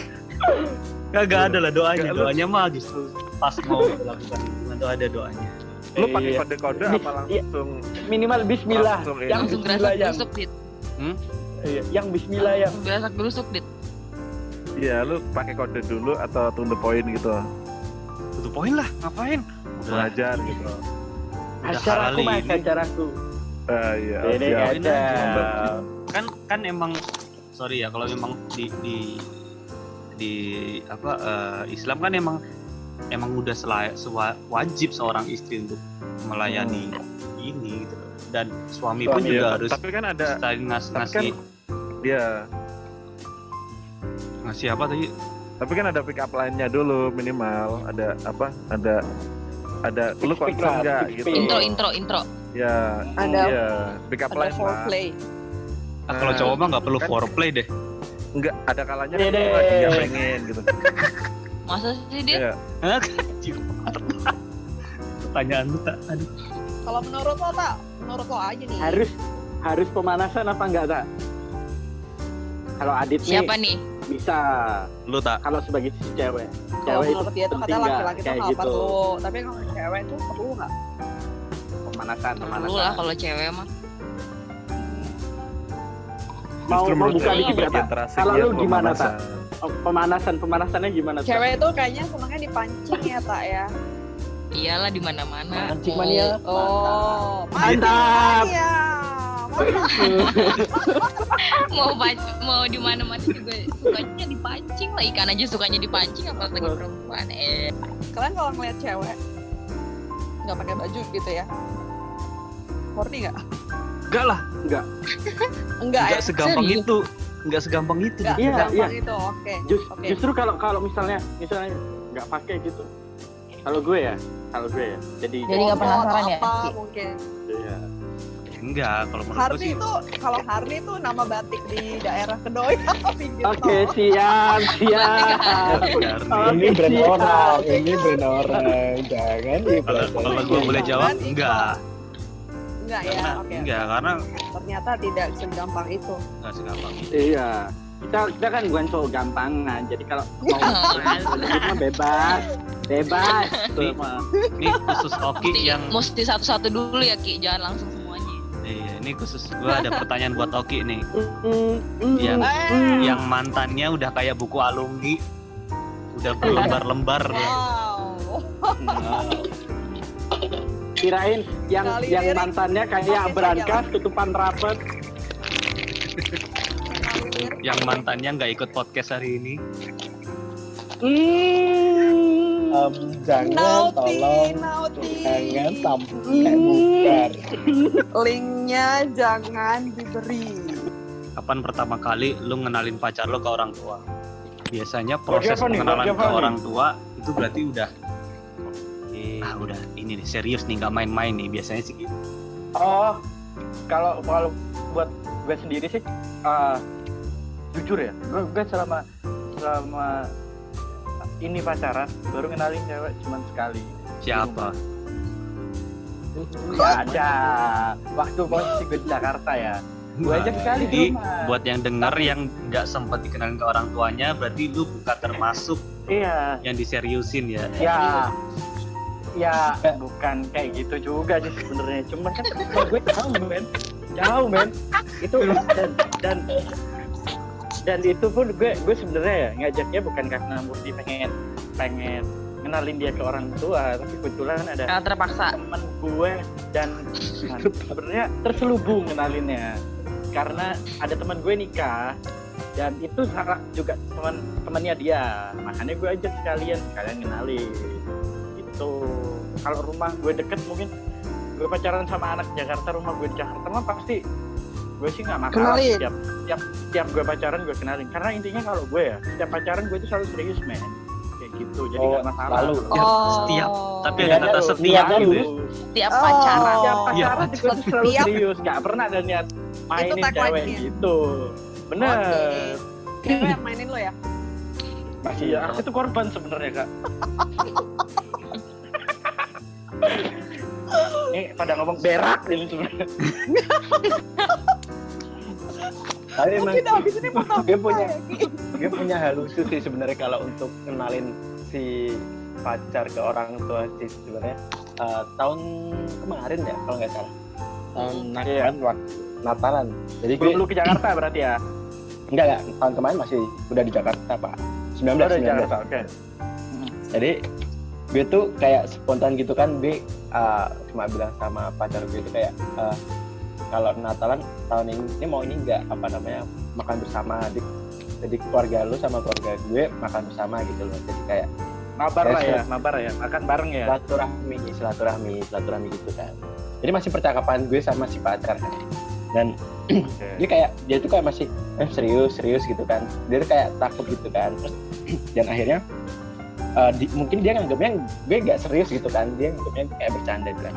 Kagak ada lah doanya. Doanya mah justru pas mau melakukan hubungan tuh ada doanya. Lu pakai Iya. kode-kode Nih, apa langsung? Minimal bismillah. Langsung ini. Yang Langsung bismillah yang. gerasuk Dit. Iya, yang bismillah yang. Gerasuk gerusuk Dit. Iya, lu pakai kode dulu atau to the point gitu. Tutup poin lah, ngapain? Udah Belajar gitu. Acaraku mas, ini. acaraku. Iya, Ini siap. aja. Kan emang sorry ya kalau memang di Islam kan emang udah wajib seorang istri untuk melayani ini gitu. Dan suami pun Iya, juga harus tapi kan ada ngasih dia ngasih apa tadi? tapi kan ada pick up line-nya dulu minimal. Ada apa? Ada lu Pick concern up, enggak pick gitu. Intro. Ya, Ada- iya, pick up Ada line lah. foreplay. Kalau cowok mah nggak perlu kan- foreplay deh. Enggak, ada kalanya kan Dede. lu lagi enggak pengen gitu. Masa sih Dit? Iya. Pertanyaan lu tak? Aduh. Kalau menurut lo tak, menurut lo aja nih. Harus pemanasan apa enggak tak? Kalau Adit Siapa nih nih? bisa. Lu tak? Kalau sebagai si cewek. Kalau Cewek itu menurut dia tuh penting katanya nggak? laki-laki tuh Kayak nggak gitu. perlu. Tapi kalau cewek tuh perlu nggak? Pemanasan. Perlu lah kalau cewek mah. Mau Justru menurut buka gue dikit nggak, Tak? bagian terasik Kalau ya, lu gimana, pemanasan. Pemanasannya gimana? Tak? Cewek tuh kayaknya senangnya dipancing ya tak ya. Iyalah di mana-mana. Mancing Mau- mania. Oh, Mantap. ya. mau di mana-mana juga sukanya dipancing lah, ikan aja sukanya dipancing apalagi perempuan. Kalian kalau ngeliat cewek nggak pakai baju gitu ya, horny nggak? Enggak lah, Enggak enggak ya? segampang Serius? itu. Enggak segampang itu. Enggak Iya, segampang itu, oke. Oke. Justru kalau misalnya nggak pakai gitu. Kalau gue ya. Jadi nggak penasaran ya? Apa mungkin? Iya. Enggak, kalau menurut gue Harni sih itu, kalau Harni itu nama batik di daerah Kedoy. pinggir Oke, tol. siap. Harni. Ini brand orang, jangan kalau gue boleh jawab enggak. Enggak ya, Karena oke. enggak, karena Ternyata tidak segampang itu. enggak segampang itu. Iya. Kita kan bukan cowok gampangan. Jadi kalau mau bebas. Nih, Ini khusus Oki yang mesti satu-satu dulu ya Ki, jangan langsung semuanya. iya, ini khusus gue ada pertanyaan buat Oki nih. Yang Yang mantannya udah kayak buku alumni. Udah berlembar-lembar. Wow. kirain yang Kali yang lirik. mantannya kayak Oke, berangkas tutupan rapat. Yang mantannya nggak ikut podcast hari ini. Jangan tolong, Naughty. jangan sampai bubar. Linknya jangan diberi. Kapan pertama kali lu ngenalin pacar lu ke orang tua? Biasanya proses Siapa nih? pengenalan Siapa ke nih? orang tua itu berarti udah udah ini nih serius nih, nggak main-main nih biasanya sih gitu. Oh, kalau buat gue sendiri sih, jujur ya, gue selama ini pacaran baru kenalin cewek cuma sekali. Siapa? Nggak ada. Waktu posisi gue di Jakarta ya. Gue aja sekali di Jadi rumah. buat yang denger yang nggak sempat dikenalin ke orang tuanya, berarti lu bukan termasuk Iya. yang diseriusin ya? Ya bukan kayak gitu juga sih sebenarnya. Cuman kan gue jauh men. Itu dan itu pun gue sebenarnya ya ngajaknya bukan karena murni pengen kenalin dia ke orang tua, tapi kebetulan ada terpaksa teman gue dan sebenarnya terselubung kenalinnya karena ada teman gue nikah dan itu salah juga temannya dia, makanya gue ajak sekalian kenalin gitu. Kalau rumah gue deket mungkin gue pacaran sama anak Jakarta, rumah gue di Jakarta mah pasti gue sih nggak masalah. Tiap gue pacaran gue kenalin karena intinya kalau gue ya setiap pacaran gue itu selalu serius men kayak gitu, jadi nggak masalah. Lalu Setiap, tapi ada kata setiap gitu ya. Setiap pacaran. Setiap pacaran juga tuh selalu serius, nggak pernah ada niat mainin cewek gitu. Bener. Cewek yang mainin lo ya? Iya, aku tuh korban sebenarnya kak. Ini pada ngomong berak ini sebenarnya. Tapi emang Mungkin abis ini potong gue punya hal lucu sih sebenarnya kalau untuk kenalin si pacar ke orang tua sih sebenarnya. Tahun kemarin ya kalau nggak salah. Tahun waktu Natalan. Jadi belum ke Jakarta berarti ya? Enggak, tahun kemarin masih udah di Jakarta Pak. 19. Jakarta, oke. Jadi gue tuh kayak spontan gitu kan, gue cuma bilang sama pacar gue itu kayak kalau Natalan tahun ini mau ini enggak makan bersama, jadi keluarga lu sama keluarga gue makan bersama gitu loh. Jadi kayak mabar ya, makan bareng ya. Silaturahmi gitu kan. Jadi masih percakapan gue sama si pacar kan. Dan dia tuh kayak masih serius gitu kan. Dia tuh kayak takut gitu kan. Terus dan akhirnya mungkin dia nganggapnya gue gak serius gitu kan. Dia nganggapnya kayak bercanda kan.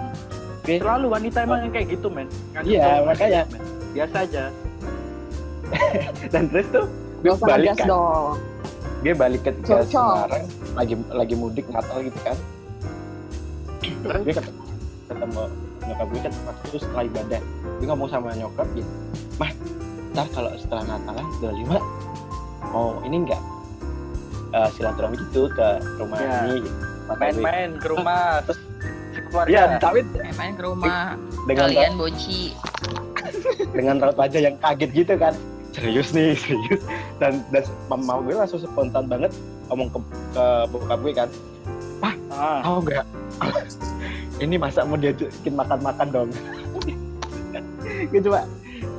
Selalu wanita emang yang kayak gitu men. Iya makanya biasa aja. Dan terus tuh gue balik kan. Gue balik ke Semarang lagi mudik Natal gitu kan. Terus gue ketemu nyokap gue kan waktu itu setelah ibadah. Gue ngomong sama nyokap gitu, mah ntar kalau setelah Natalan 25 mau ini enggak silaturahmi gitu ke rumah ini gitu. Main-main ke rumah terus keluarga. Iya, tapi main ke rumah dengan kalian boci. Dengan raut wajah yang kaget gitu kan. Serius. Dan mama gue langsung spontan banget ngomong ke bokap gue kan. Pak, tahu enggak? Ini masa mau diajakin makan-makan dong. Gue cuma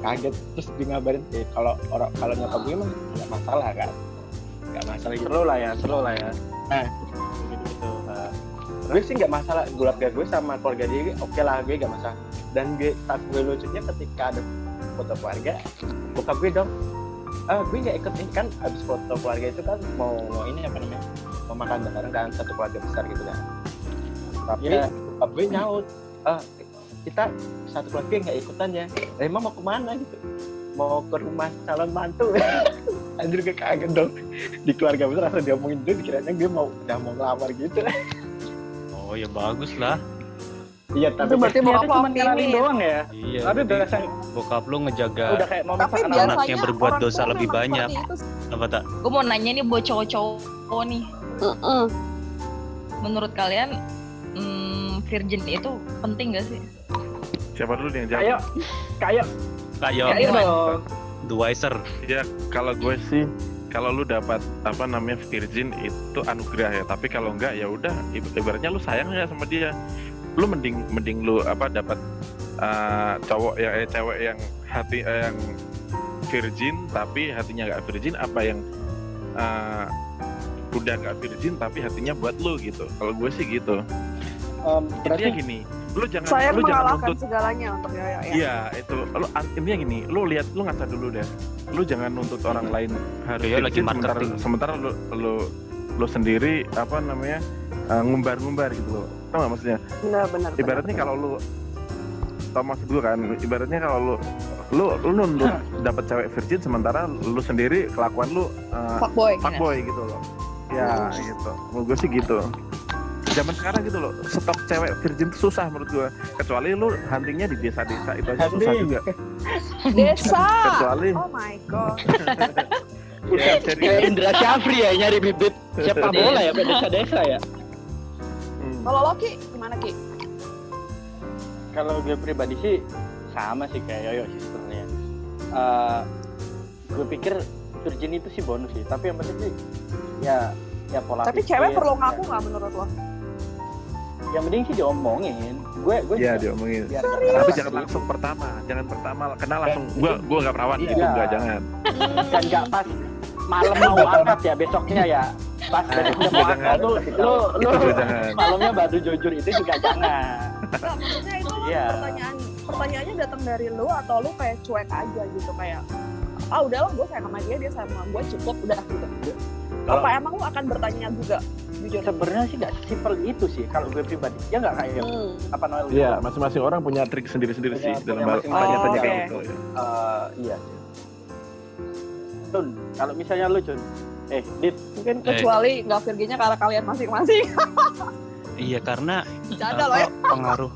kaget terus dia ngabarin kalau nyokap gue emang nggak masalah kan, nggak masalah gitu. Seru lah ya. Nah gitu. Gue sih nggak masalah, keluarga gue sama keluarga dia oke lah, gue nggak masalah. Dan gue lucunya ketika ada foto keluarga, bokap gue dong, gue nggak ikut nih kan, abis foto keluarga itu kan mau ini mau makan bareng kan, satu keluarga besar gitu kan. Tapi bokap gue nyaut, kita satu keluarga nggak ikutan ya. Emang mau kemana gitu? Mau ke rumah calon mantu. Anjir gue kaget dong. Di keluarga besar langsung diomongin dulu, dikiranya gue udah mau ngelamar gitu. Oh ya bagus lah. Iya, tapi berarti bokap cuma kenalin doang ya. Iya. Tapi biasa bokap lu ngejaga udah kayak mau tapi anak yang berbuat dosa lebih banyak. Apa tak? Gue mau nanya nih buat cowok-cowok nih. Menurut kalian virgin itu penting gak sih? Siapa dulu yang jawab? Kayak dong. The Wiser. Ya kalau gue sih, kalau lu dapat virgin itu anugerah ya. Tapi kalau enggak ya udah, ibaratnya lu sayang ya sama dia. Lu mending lu dapat cowok cewek yang yang virgin tapi hatinya nggak virgin, apa yang udah nggak virgin tapi hatinya buat lu gitu. Kalau gue sih gitu. Intinya gini, lu jangan nuntut segalanya untuk Yoyo ya. Iya, itu. Lu intinya gini, lu ngaca dulu deh. Lu jangan nuntut orang lain harus lagi sementara lu sendiri ngumbar-ngumbar gitu loh. Tau gak maksudnya? Benar. Ibaratnya kalau lu tau maksud gue kan, ibaratnya kalau lu nuntut dapat cewek virgin sementara lu sendiri kelakuan lu fuckboy gitu loh. Ya gitu. Menurut gue sih gitu. Zaman sekarang gitu loh, stok cewek virgin tuh susah menurut gue. Kecuali lu huntingnya di desa-desa, itu aja susah juga. Desa. Kecuali. Oh my god. Ya, Kayak Indra Syafri ya nyari bibit siapa bola ya desa-desa ya. Kalau lo Ki, gimana Ki? Kalau gue pribadi sih sama sih kayak Yoyo sih sebenarnya. Gue pikir virgin itu sih bonus sih, tapi yang penting sih ya pola. Tapi cewek perlu ngaku nggak menurut lo? Yang penting sih diomongin. Gue ya diomongin. Tapi jangan langsung pertama kenal langsung. Gue nggak perawan gitu, nggak jangan. Dan nggak pas malam mau akad ya besoknya ya. Pas besoknya mau akad lu malamnya baru jujur itu juga jangan. Nggak, maksudnya itu pertanyaannya datang dari lu atau lu kayak cuek aja gitu kayak udahlah gue sayang sama dia sama gue cukup udah gitu. Apa emang lu akan bertanya juga jujur? Sebenarnya sih nggak simpel itu sih kalau gue pribadi ya nggak kayak apa Noel. Iya, masing-masing orang punya trik sendiri-sendiri sih dalam tanya-tanya kayak gitu. Iya. Cun, kalau misalnya lu Cun, Dit, mungkin kecuali nggak virginnya karena kalian masing-masing. Iya, karena pengaruh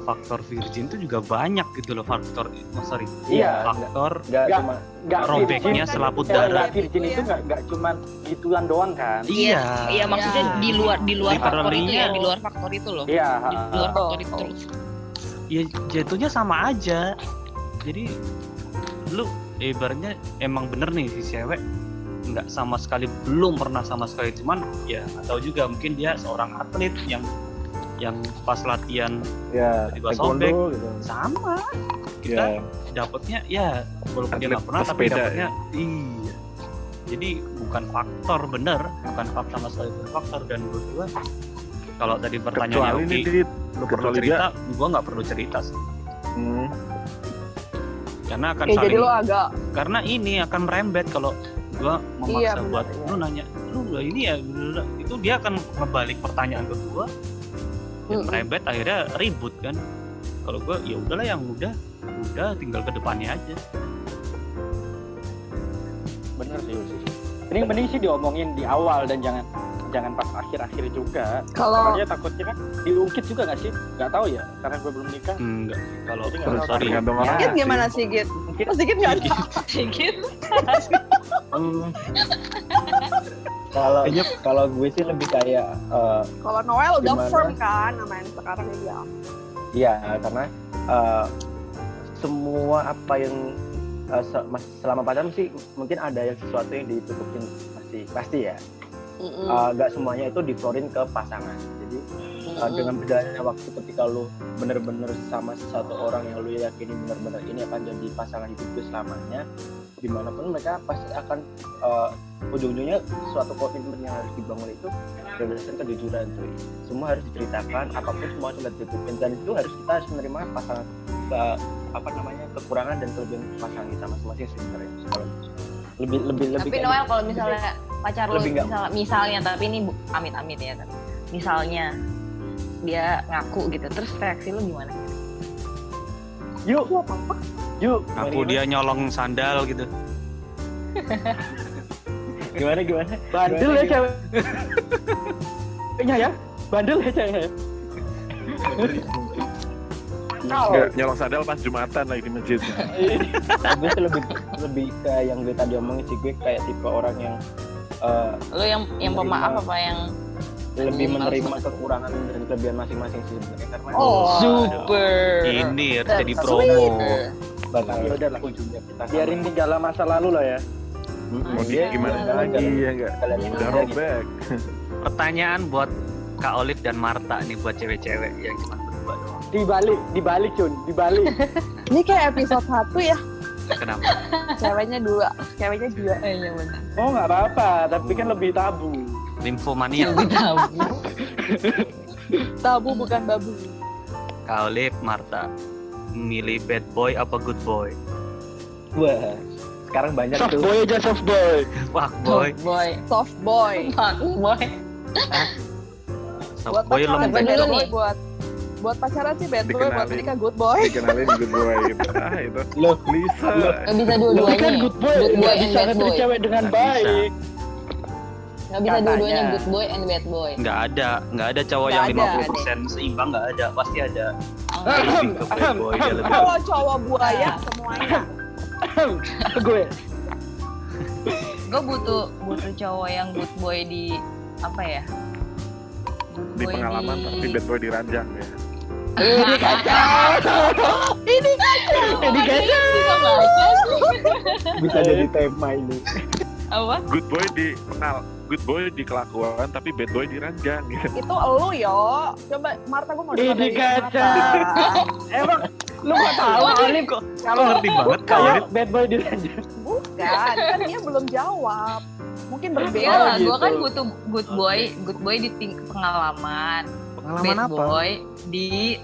faktor virgin itu juga banyak gitu loh, faktor nggak robeknya selaput darah. Virgin itu nggak cuma gituan doang kan? Iya maksudnya di luar faktor itu ya, di luar faktor itu loh. Iya, di luar faktor itu terus. Ya jatuhnya sama aja. Jadi lu ibaratnya emang bener nih si cewek belum pernah sama sekali, cuman ya atau juga mungkin dia seorang atlet yang pas latihan tiba sobek gitu. Sama kita dapatnya ya walaupun dia nggak pernah tapi dapatnya iya. Jadi bukan faktor bukan faktor sama sekali faktor. Dan menurut gua kalau tadi pertanyaannya lu perlu cerita, gua nggak perlu cerita sih. Karena akan saling, karena ini akan merembet kalau gua memaksa buat lu nanya lu ini ya itu dia akan ngebalik pertanyaan ke gua dan merembet akhirnya ribut kan. Kalau gua ya udahlah yang udah tinggal ke depannya aja. Bener sih. Mending sih diomongin di awal dan jangan pas akhir-akhir juga. Kalau dia takutnya kan diungkit juga nggak sih? Nggak tahu ya, karena gue belum nikah. Enggak. Kalau sorry. Sigit gimana Sigit? Sigit nggak ada. Sigit. Kalau gue sih lebih kayak kalau Noel udah firm kan sama yang sekarang dia. Iya, karena semua apa yang selama pacaran sih mungkin ada yang sesuatu yang ditutupin pasti ya. Gak semuanya itu diflorin ke pasangan. Jadi dengan berjalannya waktu ketika lu bener-bener sama satu orang yang lu yakini bener-bener ini akan jadi pasangan hidup lu selamanya, dimanapun mereka pasti akan ujung-ujungnya suatu komitmen yang harus dibangun itu berdasarkan kejujuran tuh. Semua harus diceritakan, apapun semua sudah ditutupin, dan itu kita harus menerima pasangan kekurangan dan kelebihan pasangan kita masing-masing sebenarnya. Lebih tapi Noel kalau misalnya pacar lu misalnya tapi ini amit-amit ya, misalnya dia ngaku gitu, terus reaksi lu gimana? Yuk ngaku dia nyolong sandal gitu. gimana bandel ya cewek ya bandel ya cewek. Nyolong sandal pas Jumatan lagi di masjid. Gue sih lebih kayak yang gue tadi omongin sih, gue kayak tipe orang yang lo yang pemaaf apa yang lebih menerima kekurangan dan kelebihan masing-masing sih sebenarnya, karena super ini harus jadi promo. Udah lah ujungnya kita biarin tinggal masa lalu lah ya. Mau dia gimana lagi ya enggak? Udah robek. Pertanyaan buat Kak Olive dan Marta nih, buat cewek-cewek yang cuma berdua doang. Dibalik Cun, dibalik. Ini kayak episode 1 ya. Kenapa? Ceweknya 2. Iya benar. Oh nggak apa-apa, tapi kan lebih tabu. Limfomania. Tabu bukan babu. Kak Olive, Marta, milih bad boy apa good boy? Wah, sekarang banyak soft tuh. Boy aja soft boy. Wah, boy. Soft boy. Soft boy lembek. Buat pacaran sih bad boy, buat nikah good boy. Dikenalin good boy gitu. Itu. Loh, bisa. Bisa dua-duanya. Kan good boy, nggak bisa ngerti cewek dengan baik. Nggak bisa dua-duanya good boy and bad boy. Nggak ada cowok yang 50% seimbang, nggak ada, pasti ada. Lebih ke bad boy, dia lebih. Kalau cowok buaya semuanya. Gue butuh cowok yang good boy di apa ya? Di pengalaman tapi bad boy di ranjang ya. Ini kacau. Bisa jadi tema ini. Apa? Good boy di kelakuan tapi bad boy di ranjang gitu. Itu elu yo. Coba Marta, gue mau dengar Ini dari kacau. Emang lu nggak tahu Alif Kalau ngerti banget kalau bad boy di ranjang. Bukan, kan dia belum jawab. Mungkin berbeda. Iya lah, gue gitu. kan butuh good boy di pengalaman. Pengalaman bad apa? boy di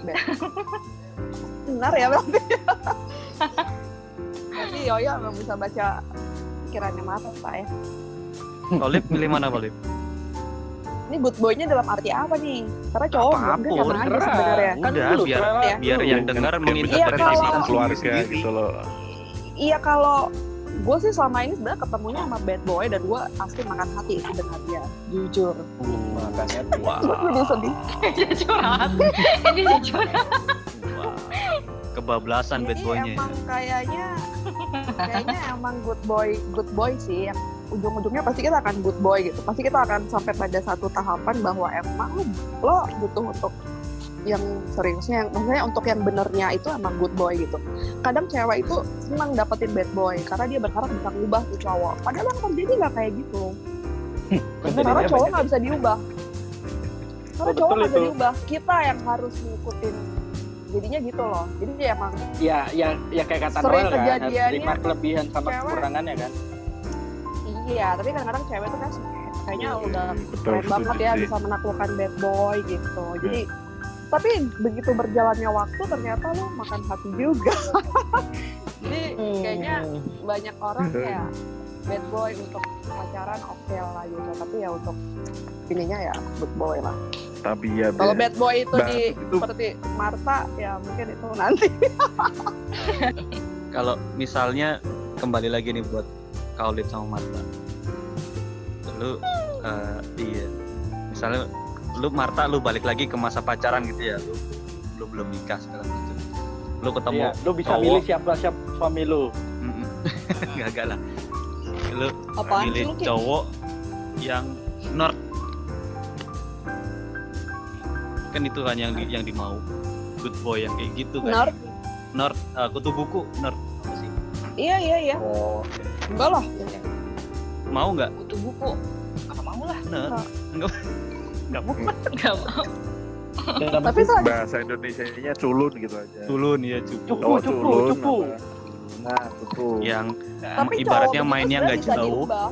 Benar ya berarti. Tapi Yoyo emang bisa baca pikirannya Marta ya. Olip milih mana Olip? Ini good boy-nya dalam arti apa nih? Karena cowok Apa-apa, belum sama aja terserah. sebenarnya. Udah, lu biar terserah. biar yang dengar Iya, menginterpretasi kalau- Keluarga gitu loh. Iya, kalau gue sih selama ini sebenarnya ketemunya sama bad boy dan gue asli makan hati sih dengan dia, jujur. Makanya Lebih sedih. curhat. Ini curhat. Wah, kebablasan bad Jadi boy-nya. emang kayaknya emang good boy sih yang ujung-ujungnya pasti kita akan good boy gitu. Pasti kita akan sampai pada satu tahapan bahwa emang lo butuh untuk yang seriusnya, maksudnya untuk yang benernya itu emang good boy gitu. Kadang cewek itu senang dapetin bad boy karena dia berharap bisa ngubah tuh cowok. Padahal yang terjadi nggak kayak gitu. Karena cowok nggak bisa diubah. Karena cowok nggak bisa diubah. Kita yang harus ngikutin. Jadinya gitu loh. Jadi dia emang Ya kayak kata Sering Noel kan, harus kejadiannya terima kelebihan sama cewek. kekurangannya kan. iya. Tapi kadang-kadang cewek tuh kan kayaknya udah Betul, keren banget setuju ya sih. bisa menaklukkan bad boy gitu. Jadi tapi begitu berjalannya waktu ternyata lo makan hati juga. Jadi kayaknya banyak orang kayak bad boy untuk pacaran oke lah gitu, tapi ya untuk ininya ya good boy lah. Tapi ya Kalau bad boy itu Bad di itu- seperti Marta ya mungkin itu nanti. Kalau misalnya kembali lagi nih buat Kaulip sama Marta. Lu iya. Misalnya lu Marta lu balik lagi ke masa pacaran gitu ya. Lu belum nikah segala macam. Lu ketemu Iya, lu bisa cowok. milih siapa suami lu. Enggak lah. Lu Apaan sih milih lu, Ki? cowok yang nerd. Kan itu kan yang dimau. Good boy yang kayak gitu kan. Nerd? Kutu buku nerd. Apa sih? Iya. Oh, Enggak lah. Mau nggak? Butuh buku. Apa mau lah? Nerd. Enggak mau. Nggak mau. Tapi bahasa Indonesianya culun gitu aja. Culun ya cukup. Cupu. apa? nah itu. Yang tapi ibaratnya cowok mainnya begitu nggak sebenarnya bisa jauh. diubah.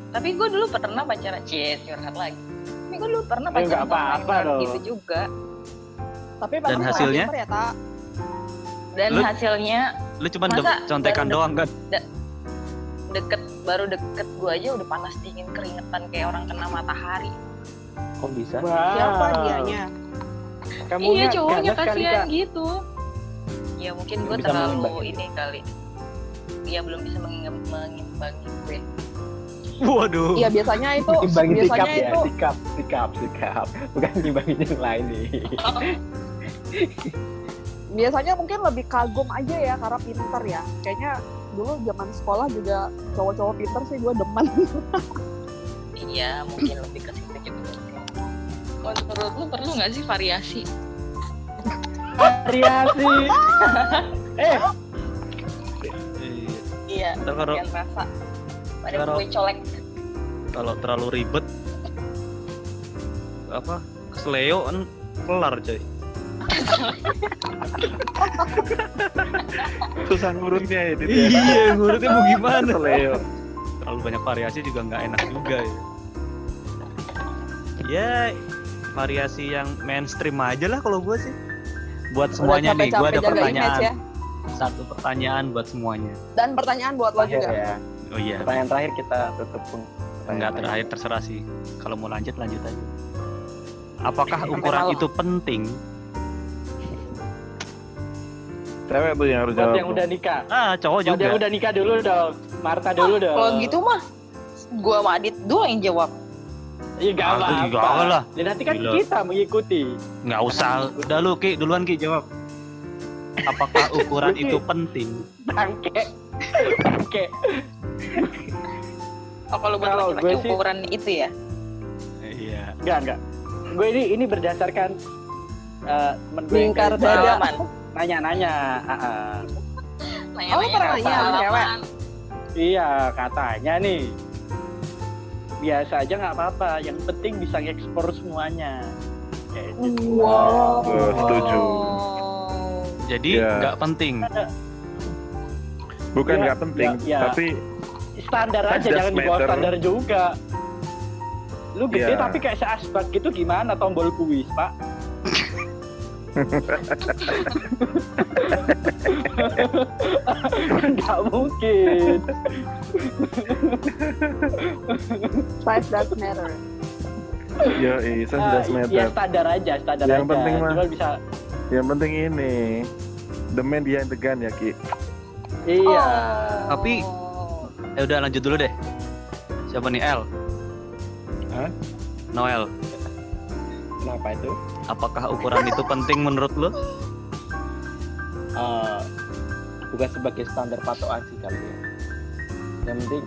Tapi gue dulu pernah pacaran, curhat lagi. Tapi gue dulu pernah Ya, pacaran nggak sama apa-apa yang dong. gitu juga. Tapi Dan hasilnya? pinter ya, Tak. Dan Lu- hasilnya Lu cuman Masa contekan baru doang kan? baru deket gue aja udah panas dingin keringetan kayak orang kena matahari. Kok bisa? Siapa dianya? Kamu Iya nggak cowoknya ganas kali, kasihan Kak. gitu. Ya mungkin gue Bisa terlalu mengimbangi. ini kali. Iya belum bisa mengimbangi gue. Waduh. Iya biasanya itu Imbangin sikap biasanya ya, itu sikap. Bukan imbangin yang lain nih. biasanya mungkin lebih kagum aja ya karena pinter ya. Kayaknya dulu zaman sekolah juga cowok-cowok pinter sih gue demen. Iya mungkin lebih ke situ juga. Menurut lu perlu nggak sih variasi? Variasi. Iya. Ntar kalau- Sekian rasa. Pada kalau- kue colek. Kalau terlalu ribet apa kesleo kan kelar coy. Susah ngurutnya ya, Dit, ya. Iya, ngurutnya mau gimana? Leo. Terlalu banyak variasi juga nggak enak juga ya. Ya, variasi yang mainstream aja lah kalau gue sih. Buat semuanya nih, gue ada capek-capek jaga pertanyaan. image ya. Satu pertanyaan buat semuanya. Dan pertanyaan buat lo Terakhir juga. ya. Oh iya, Pertanyaan terakhir kita tutup. enggak terakhir terserah sih. Kalau mau lanjut aja. Apakah Sampai ukuran malam. itu penting? Cewek tuh yang harus Buat jawab. yang udah nikah. Cowok Buat yang juga. udah nikah dulu dong. Marta dulu dong. Kalau gitu mah gua sama Adit doang yang jawab. Iya gak apa-apa. Enggak lah. Ya, nanti kan Gila. kita mengikuti. Nggak usah. Udah lu Ki, duluan Ki jawab. Apakah ukuran itu penting? Bangke. Oh, kalau buat Kalau laki-laki gue sih- ukuran itu ya? Iya. Enggak. Gue ini berdasarkan temen gue yang Lingkar kayak dada. Pengalaman. nanya-nanya. Oh, pernah nanya sama cewek? Iya, katanya nih. Biasa aja nggak apa-apa. Yang penting bisa ngekspor semuanya. Kayak gitu. Wow. Setuju. Jadi Iya. nggak penting. Bukan Ya, nggak penting, ya. tapi Standar aja, Size jangan does di bawah matter. standar juga. Lu gede Iya. tapi kayak seasbak gitu gimana tombol kuis, Pak? Nggak mungkin. Size doesn't matter. ya size does Ya matter. standar aja. Yang penting mah- Cuma bisa. Yang penting ini the man behind the gun ya Ki. Iya. Tapi udah lanjut dulu deh. Siapa nih L? Hah? Noel. Kenapa itu? Apakah ukuran itu penting menurut lu? Bukan sebagai standar patokan sih kali ya. Yang penting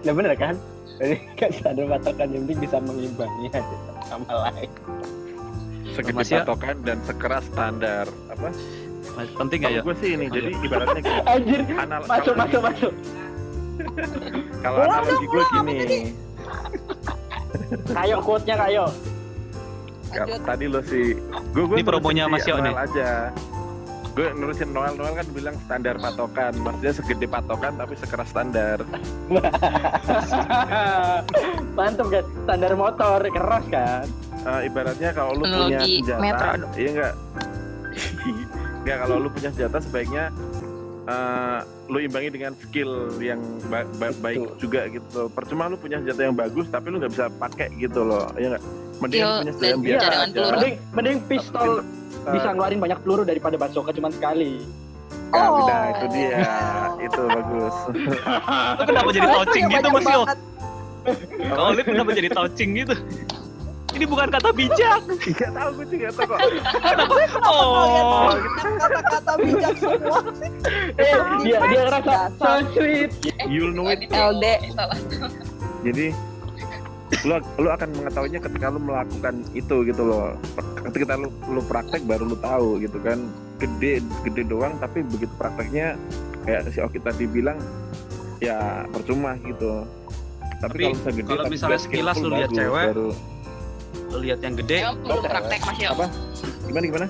nah bener kan? Ini kan standar patokan, yang penting bisa mengimbangi aja sama lain. Segede Mas ya? patokan dan sekeras standar. Apa? Penting nggak ya? Kalau gue sih ini, jadi ibaratnya gini. Anjir, Kalau masuk. Kalau analogi gue gini. Kayo quote-nya kayo. Lanjut. Tadi lo sih, gue Ini promonya Mas Yo nih. aja. Gue nulisin Noel kan bilang standar patokan, maksudnya segede patokan tapi sekeras standar. Mantap kan, standar motor keras kan. Ibaratnya kalau lu punya Analogi senjata, metro. iya enggak? Enggak, kalau lu punya senjata sebaiknya lu imbangi dengan skill yang baik juga gitu. Percuma lu punya senjata yang bagus tapi lu nggak bisa pakai gitu loh, iya enggak? Mending Skill lu punya senjata yang dan biasa cadangan aja. peluru. Mending pistol bisa ngeluarin banyak peluru daripada bazooka cuma sekali. Nah, Oh. udah itu dia, itu bagus. Lu kenapa jadi touching gitu Mas Yo? banget. Kalau lu kenapa jadi touching gitu? Ini bukan kata bijak. Nggak tahu, gue juga tahu kok. Oh. Kata-kata bijak semua. Dia ngerasa so sweet. You'll know it. LD. Jadi lu akan mengetahuinya ketika lu melakukan itu gitu loh. Ketika lu praktek baru lu tahu gitu kan. Gede doang tapi begitu prakteknya kayak si Oki tadi bilang ya percuma gitu. Tapi kalau misalnya sekilas lu lihat cewek, lu lihat yang gede, Belum praktek Mas Yo. Apa? Gimana?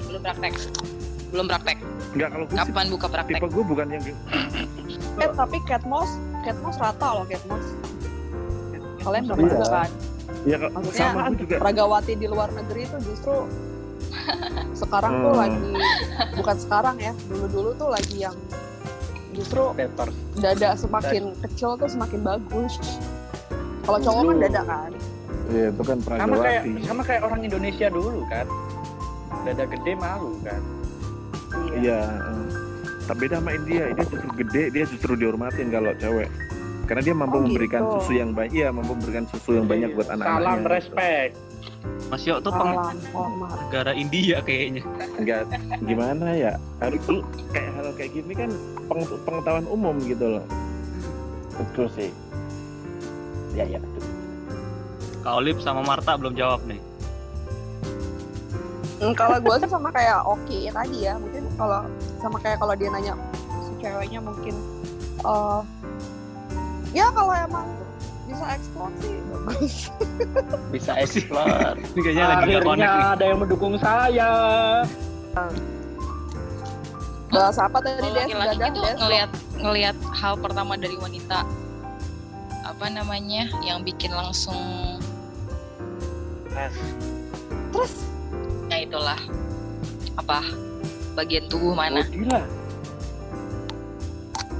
Belum praktek. Enggak, kalau gue Kapan buka praktek? tipe gue bukan yang Tapi Cat Moss rata loh Cat Moss. Kalian Iya. pernah juga kan? ya Maksudnya sama gue juga. Ragawati di luar negeri itu justru sekarang tuh lagi, bukan sekarang ya, dulu tuh lagi yang justru Paper. dada semakin kecil tuh semakin bagus. Kalau cowok kan dada kan. Iya, itu kan Pragawati. Sama kayak orang Indonesia dulu kan. Dada gede malu kan. Iya. Tapi beda sama India, dia justru gede, dia justru dihormatin kalau cewek. Karena dia mampu Oh, memberikan gitu. susu yang banyak, mampu memberikan susu yang banyak buat anak-anaknya. Salam respect. Mas Yo tuh Salam hormat. negara India kayaknya. Enggak, gimana ya? Harus lu kayak hal kayak gini kan pengetahuan umum gitu loh. Betul sih. Ya betul. Kak Olip sama Marta belum jawab nih. Kalau gue sih sama kayak Oki ya tadi ya, mungkin kalau sama kayak kalau dia nanya si ceweknya mungkin ya kalau emang bisa eksplor sih bagus. Bisa explore. Ini kayaknya lagi nggak connect Akhirnya nih. ada yang mendukung saya. Bahas apa tadi Kalau Des? laki-laki Dadah, tuh Des? ngelihat hal pertama dari wanita apa namanya yang bikin langsung Terus ya itulah apa bagian tubuh mana Gila.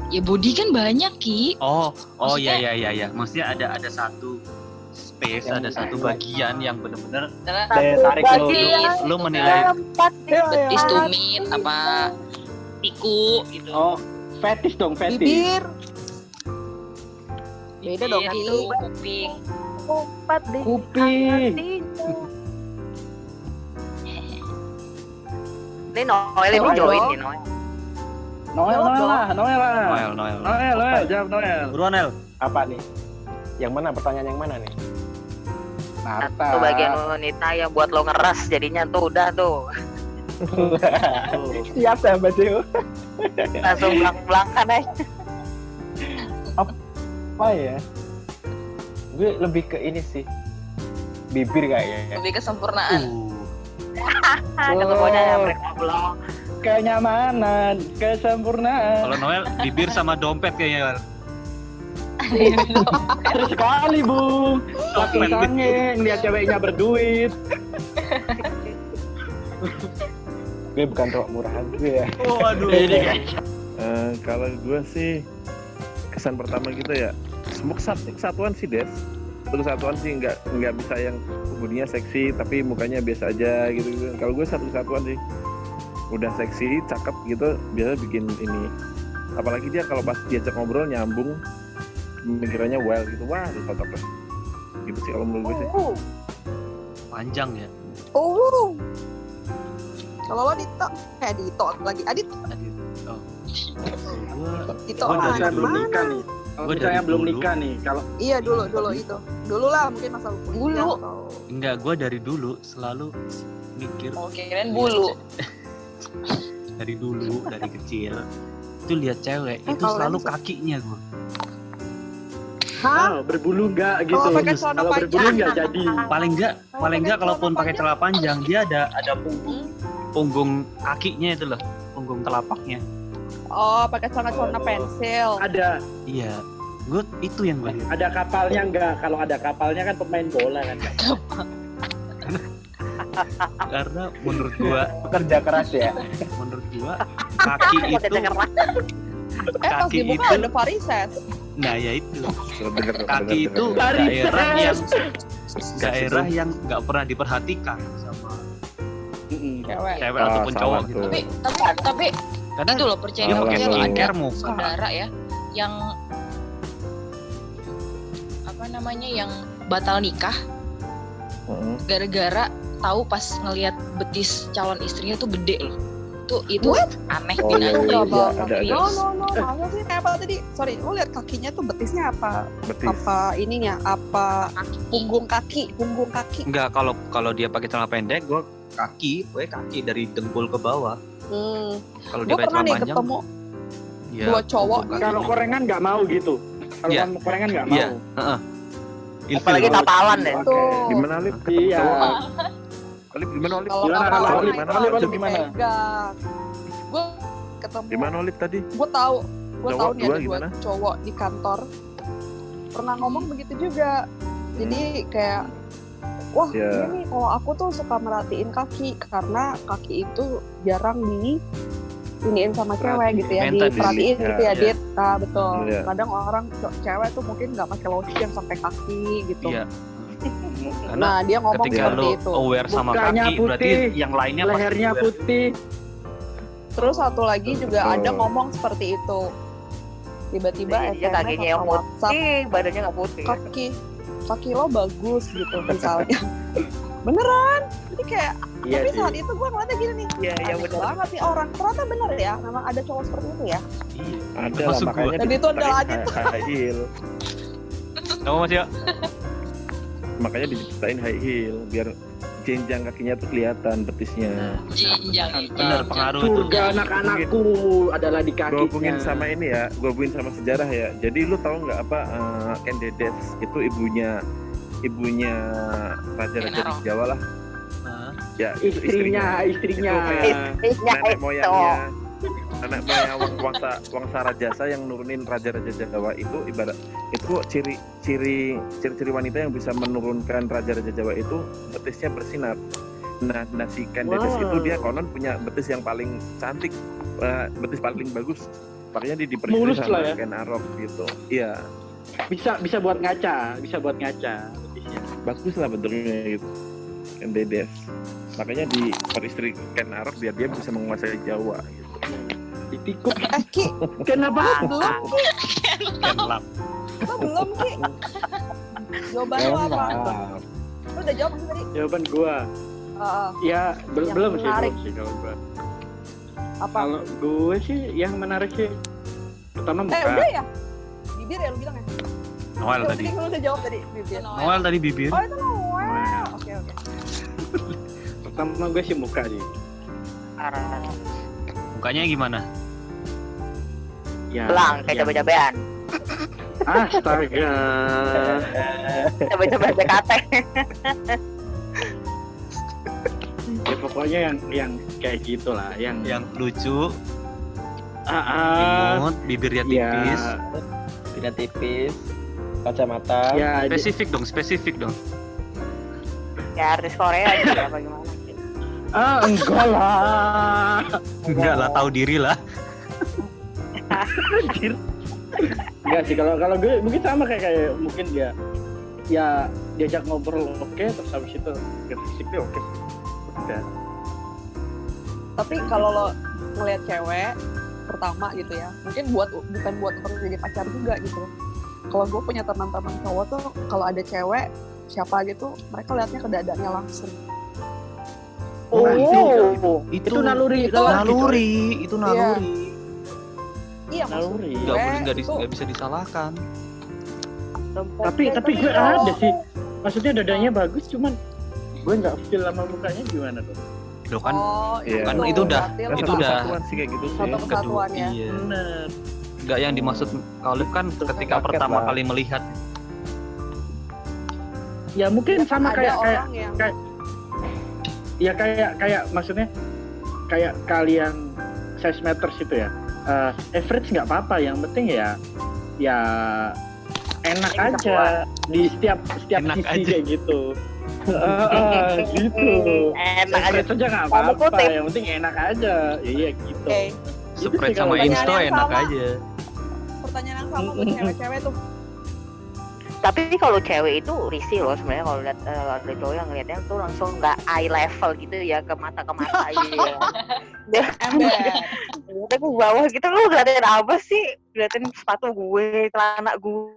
ya body kan banyak Ki. Oh Maksudnya- iya. Maksudnya ada satu space, Yang ada satu bagian yang benar-benar Adalah Daya tarik lu menilai betis tumit apa piku gitu. Oh, fetish dong, fetish. bibir, Beda dong. Kuping. Empat deh. Kuping. Ini Noel yang mau join nih Noel. Noel lah. Noel, jawab Noel. Buruan El. Apa nih? Yang mana? Pertanyaan yang mana nih? Nata. Tuh bagian wanita yang buat lo ngeres jadinya tuh udah tuh. Siap ya Mbak Cio. Langsung belak-belakan aja. Apa ya? Gue lebih ke ini sih. Bibir kayaknya. Lebih kesempurnaan. Ketemunya yang berkoblong. Kenyamanan, kesempurnaan. Kalau Noel bibir sama dompet kayaknya. Terus sekali Bung. Saking sange ngeliat ceweknya berduit. Gue bukan rok murahan gue ya. Waduh. Kalau gue sih kesan pertama gitu ya, semuk kesatuan sih Des. Untuk kesatuan sih nggak bisa yang tubuhnya seksi tapi mukanya biasa aja gitu. Kalau gue satu kesatuan sih, udah seksi, cakep gitu, biasa bikin ini. Apalagi dia kalau pas diajak ngobrol nyambung, pemikirannya well gitu, wah itu cocok lah. Gitu sih kalau menurut gue sih. Panjang ya. Kalau lo Dito lagi. Adit. Oh. Dito Gua dari mana? belum nikah nih. Kalau Gua misalnya dari belum dulu. nikah nih, kalau Iya dulu itu. Dulu lah mungkin masa kuliah Dulu. atau Enggak, gue dari dulu selalu mikir Kirain bulu. dari dulu, dari kecil itu lihat cewek itu kalau selalu langsung. kakinya gue. berbulu enggak gitu. Oh, pakai celana Kalau berbulu panjang. enggak jadi. Paling enggak pakai kalaupun celana pakai celana panjang dia ada punggung kakinya itu loh, punggung telapaknya. Oh, pakai celana pensil. Ada Iya, gue itu yang gue lihat. ada kapalnya enggak? Kalau ada kapalnya kan pemain bola kan. Karena menurut gue Kerja keras ya. kaki itu Pas kaki dibuka itu ada varises. nah ya itu Bener, kaki itu bener. daerah yang nggak pernah diperhatikan sama Cewek. cewek ataupun sama cowok tuh. gitu. Tapi Karena itu loh percaya dia pakai percaya loh, ada skincare muka. saudara ya yang apa namanya yang batal nikah gara-gara tahu pas ngelihat betis calon istrinya tuh gede loh. Itu aneh Oh, iya, aja. iya, Coba. ada. No, masa sih kayak apa tadi? Sorry, lu lihat kakinya tuh betisnya apa? Betis. Apa ininya? Apa punggung kaki? Enggak, kalau dia pakai celana pendek, gue kaki dari dengkul ke bawah. Kalau dia Gue pakai pernah celana nih panjang, ketemu ya, dua cowok. punggung Kalau kakinya. korengan nggak mau gitu. Kalau Iya. korengan nggak Iya, mau. Apalagi kapalan deh. Tuh. Gimana Lip? Iya. Lip gimana Lip? Kalau Gimana, kapal Lip? itu Gimana, harus Lip? Gimana? dipegang. Gue ketemu. Gimana Lip tadi? Gue tahu Cowok nih dua ada gimana? dua cowok di kantor pernah ngomong begitu juga. Jadi kayak wah Iya. ini kalau aku tuh suka merhatiin kaki karena kaki itu jarang iniin sama cewek gitu ya, Maintain, diperhatiin iya, gitu ya, iya. Dit. Nah, betul. Iya. Kadang orang cewek tuh mungkin nggak pakai lotion sampai kaki gitu. Iya. Karena Nah, dia ngomong ketika seperti lu itu. aware sama Mukanya kaki, berarti putih, yang lainnya pasti Lehernya aware. putih. Terus satu lagi juga Betul. ada ngomong seperti itu. Tiba-tiba Iya, SMS kakinya yang atau WhatsApp, putih, badannya nggak putih. kaki lo bagus gitu misalnya. Beneran. Jadi kayak Iya tapi sih. saat itu gue ngeliatnya gini nih, Iya, iya aneh benar. banget nih orang. Ternyata bener ya, memang ada cowok seperti itu ya. Iya. Ada lah Maksud gua. makanya Dan itu adalah diciptain Adit. high heel. Kamu Mas Yo? Makanya diciptain high heel biar jenjang kakinya tuh kelihatan betisnya. Jenjang. Bener, pengaruh itu. Surga anak-anakku adalah di Gue kakinya. hubungin sama ini ya, gue hubungin sama sejarah ya. Jadi lu tahu nggak apa Ken Dedes itu ibunya raja-raja di Jawa lah. Nah, Ya, itu Istrinya. Itu kayak Istrinya nenek itu. moyangnya wangsa rajasa yang nurunin raja-raja Jawa itu ibarat itu ciri wanita yang bisa menurunkan raja-raja Jawa itu betisnya bersinar. Nah si Ken Dedes itu dia konon punya betis yang paling cantik, betis paling bagus. Makanya dia dipercaya Mulus sama lah ya. Ken Arok gitu. Iya, Bisa buat ngaca. bagus lah bentuknya gitu. Ken Dedes. Makanya di peristri Ken Arok biar dia bisa menguasai Jawa gitu. Ditikuk. Ki, Kenapa? belum. Ken Lap. Kok belum Ki? Jawaban lo apa? Lu udah jawab belum tadi? Jawaban gua. Ya belum sih kalau gua. Apa? Kalau gue sih yang menarik sih pertama muka. Udah ya? Bibir ya lu bilang ya? Noel tadi. Lu udah jawab tadi bibir. Noel tadi bibir. Oh itu Noel. Oke. Pertama gue sih muka sih. Mukanya gimana? Ya, Belang kayak cabai-cabean. Astaga. Cabai-cabean JKT. Ya pokoknya yang kayak gitulah, yang lucu, imut, bibirnya tipis, bibirnya tipis, kacamata. Ya, spesifik dong. Ya artis Korea gitu ya bagaimana? Enggak lah. Enggak lah, tahu diri lah. Enggak sih, kalau gue mungkin sama kayak mungkin dia ya diajak ngobrol oke, terus habis itu fisiknya oke. Udah. Tapi kalau lo ngelihat cewek pertama gitu ya, mungkin bukan buat untuk jadi pacar juga gitu. Kalau gue punya teman-teman cowok tuh kalau ada cewek siapa gitu, mereka lihatnya ke dadanya langsung. Itu naluri. Iya, naluri. Nggak bisa disalahkan. Tapi gue ada sih. Maksudnya dadanya bagus, cuman gue nggak feel sama mukanya gimana tuh? Loh kan, iya. kan itu udah sih kayak gitu sih. Satu kesatuan ya. Iya. Bener. Nggak yang dimaksud Kaulif kan ketika pertama kali melihat. Ya mungkin sama kayak yang... kayak maksudnya kayak kalian size matters itu ya. Average nggak apa-apa, yang penting ya enak aja di setiap enak sisi aja. kayak gitu. Gitu. Enak aja. Aja nggak apa-apa, yang penting enak aja. Iya gitu. Spread sama insto enak aja. Pertanyaan yang sama buat cewek-cewek tuh. Tapi kalau cewek itu risih loh sebenarnya, kalau lihat ada cowok yang ngeliatnya tuh langsung nggak eye level gitu ya, ke mata gitu ya. Dia ke bawah gitu, lu ngeliatin apa sih? Ngeliatin sepatu gue, celana gue.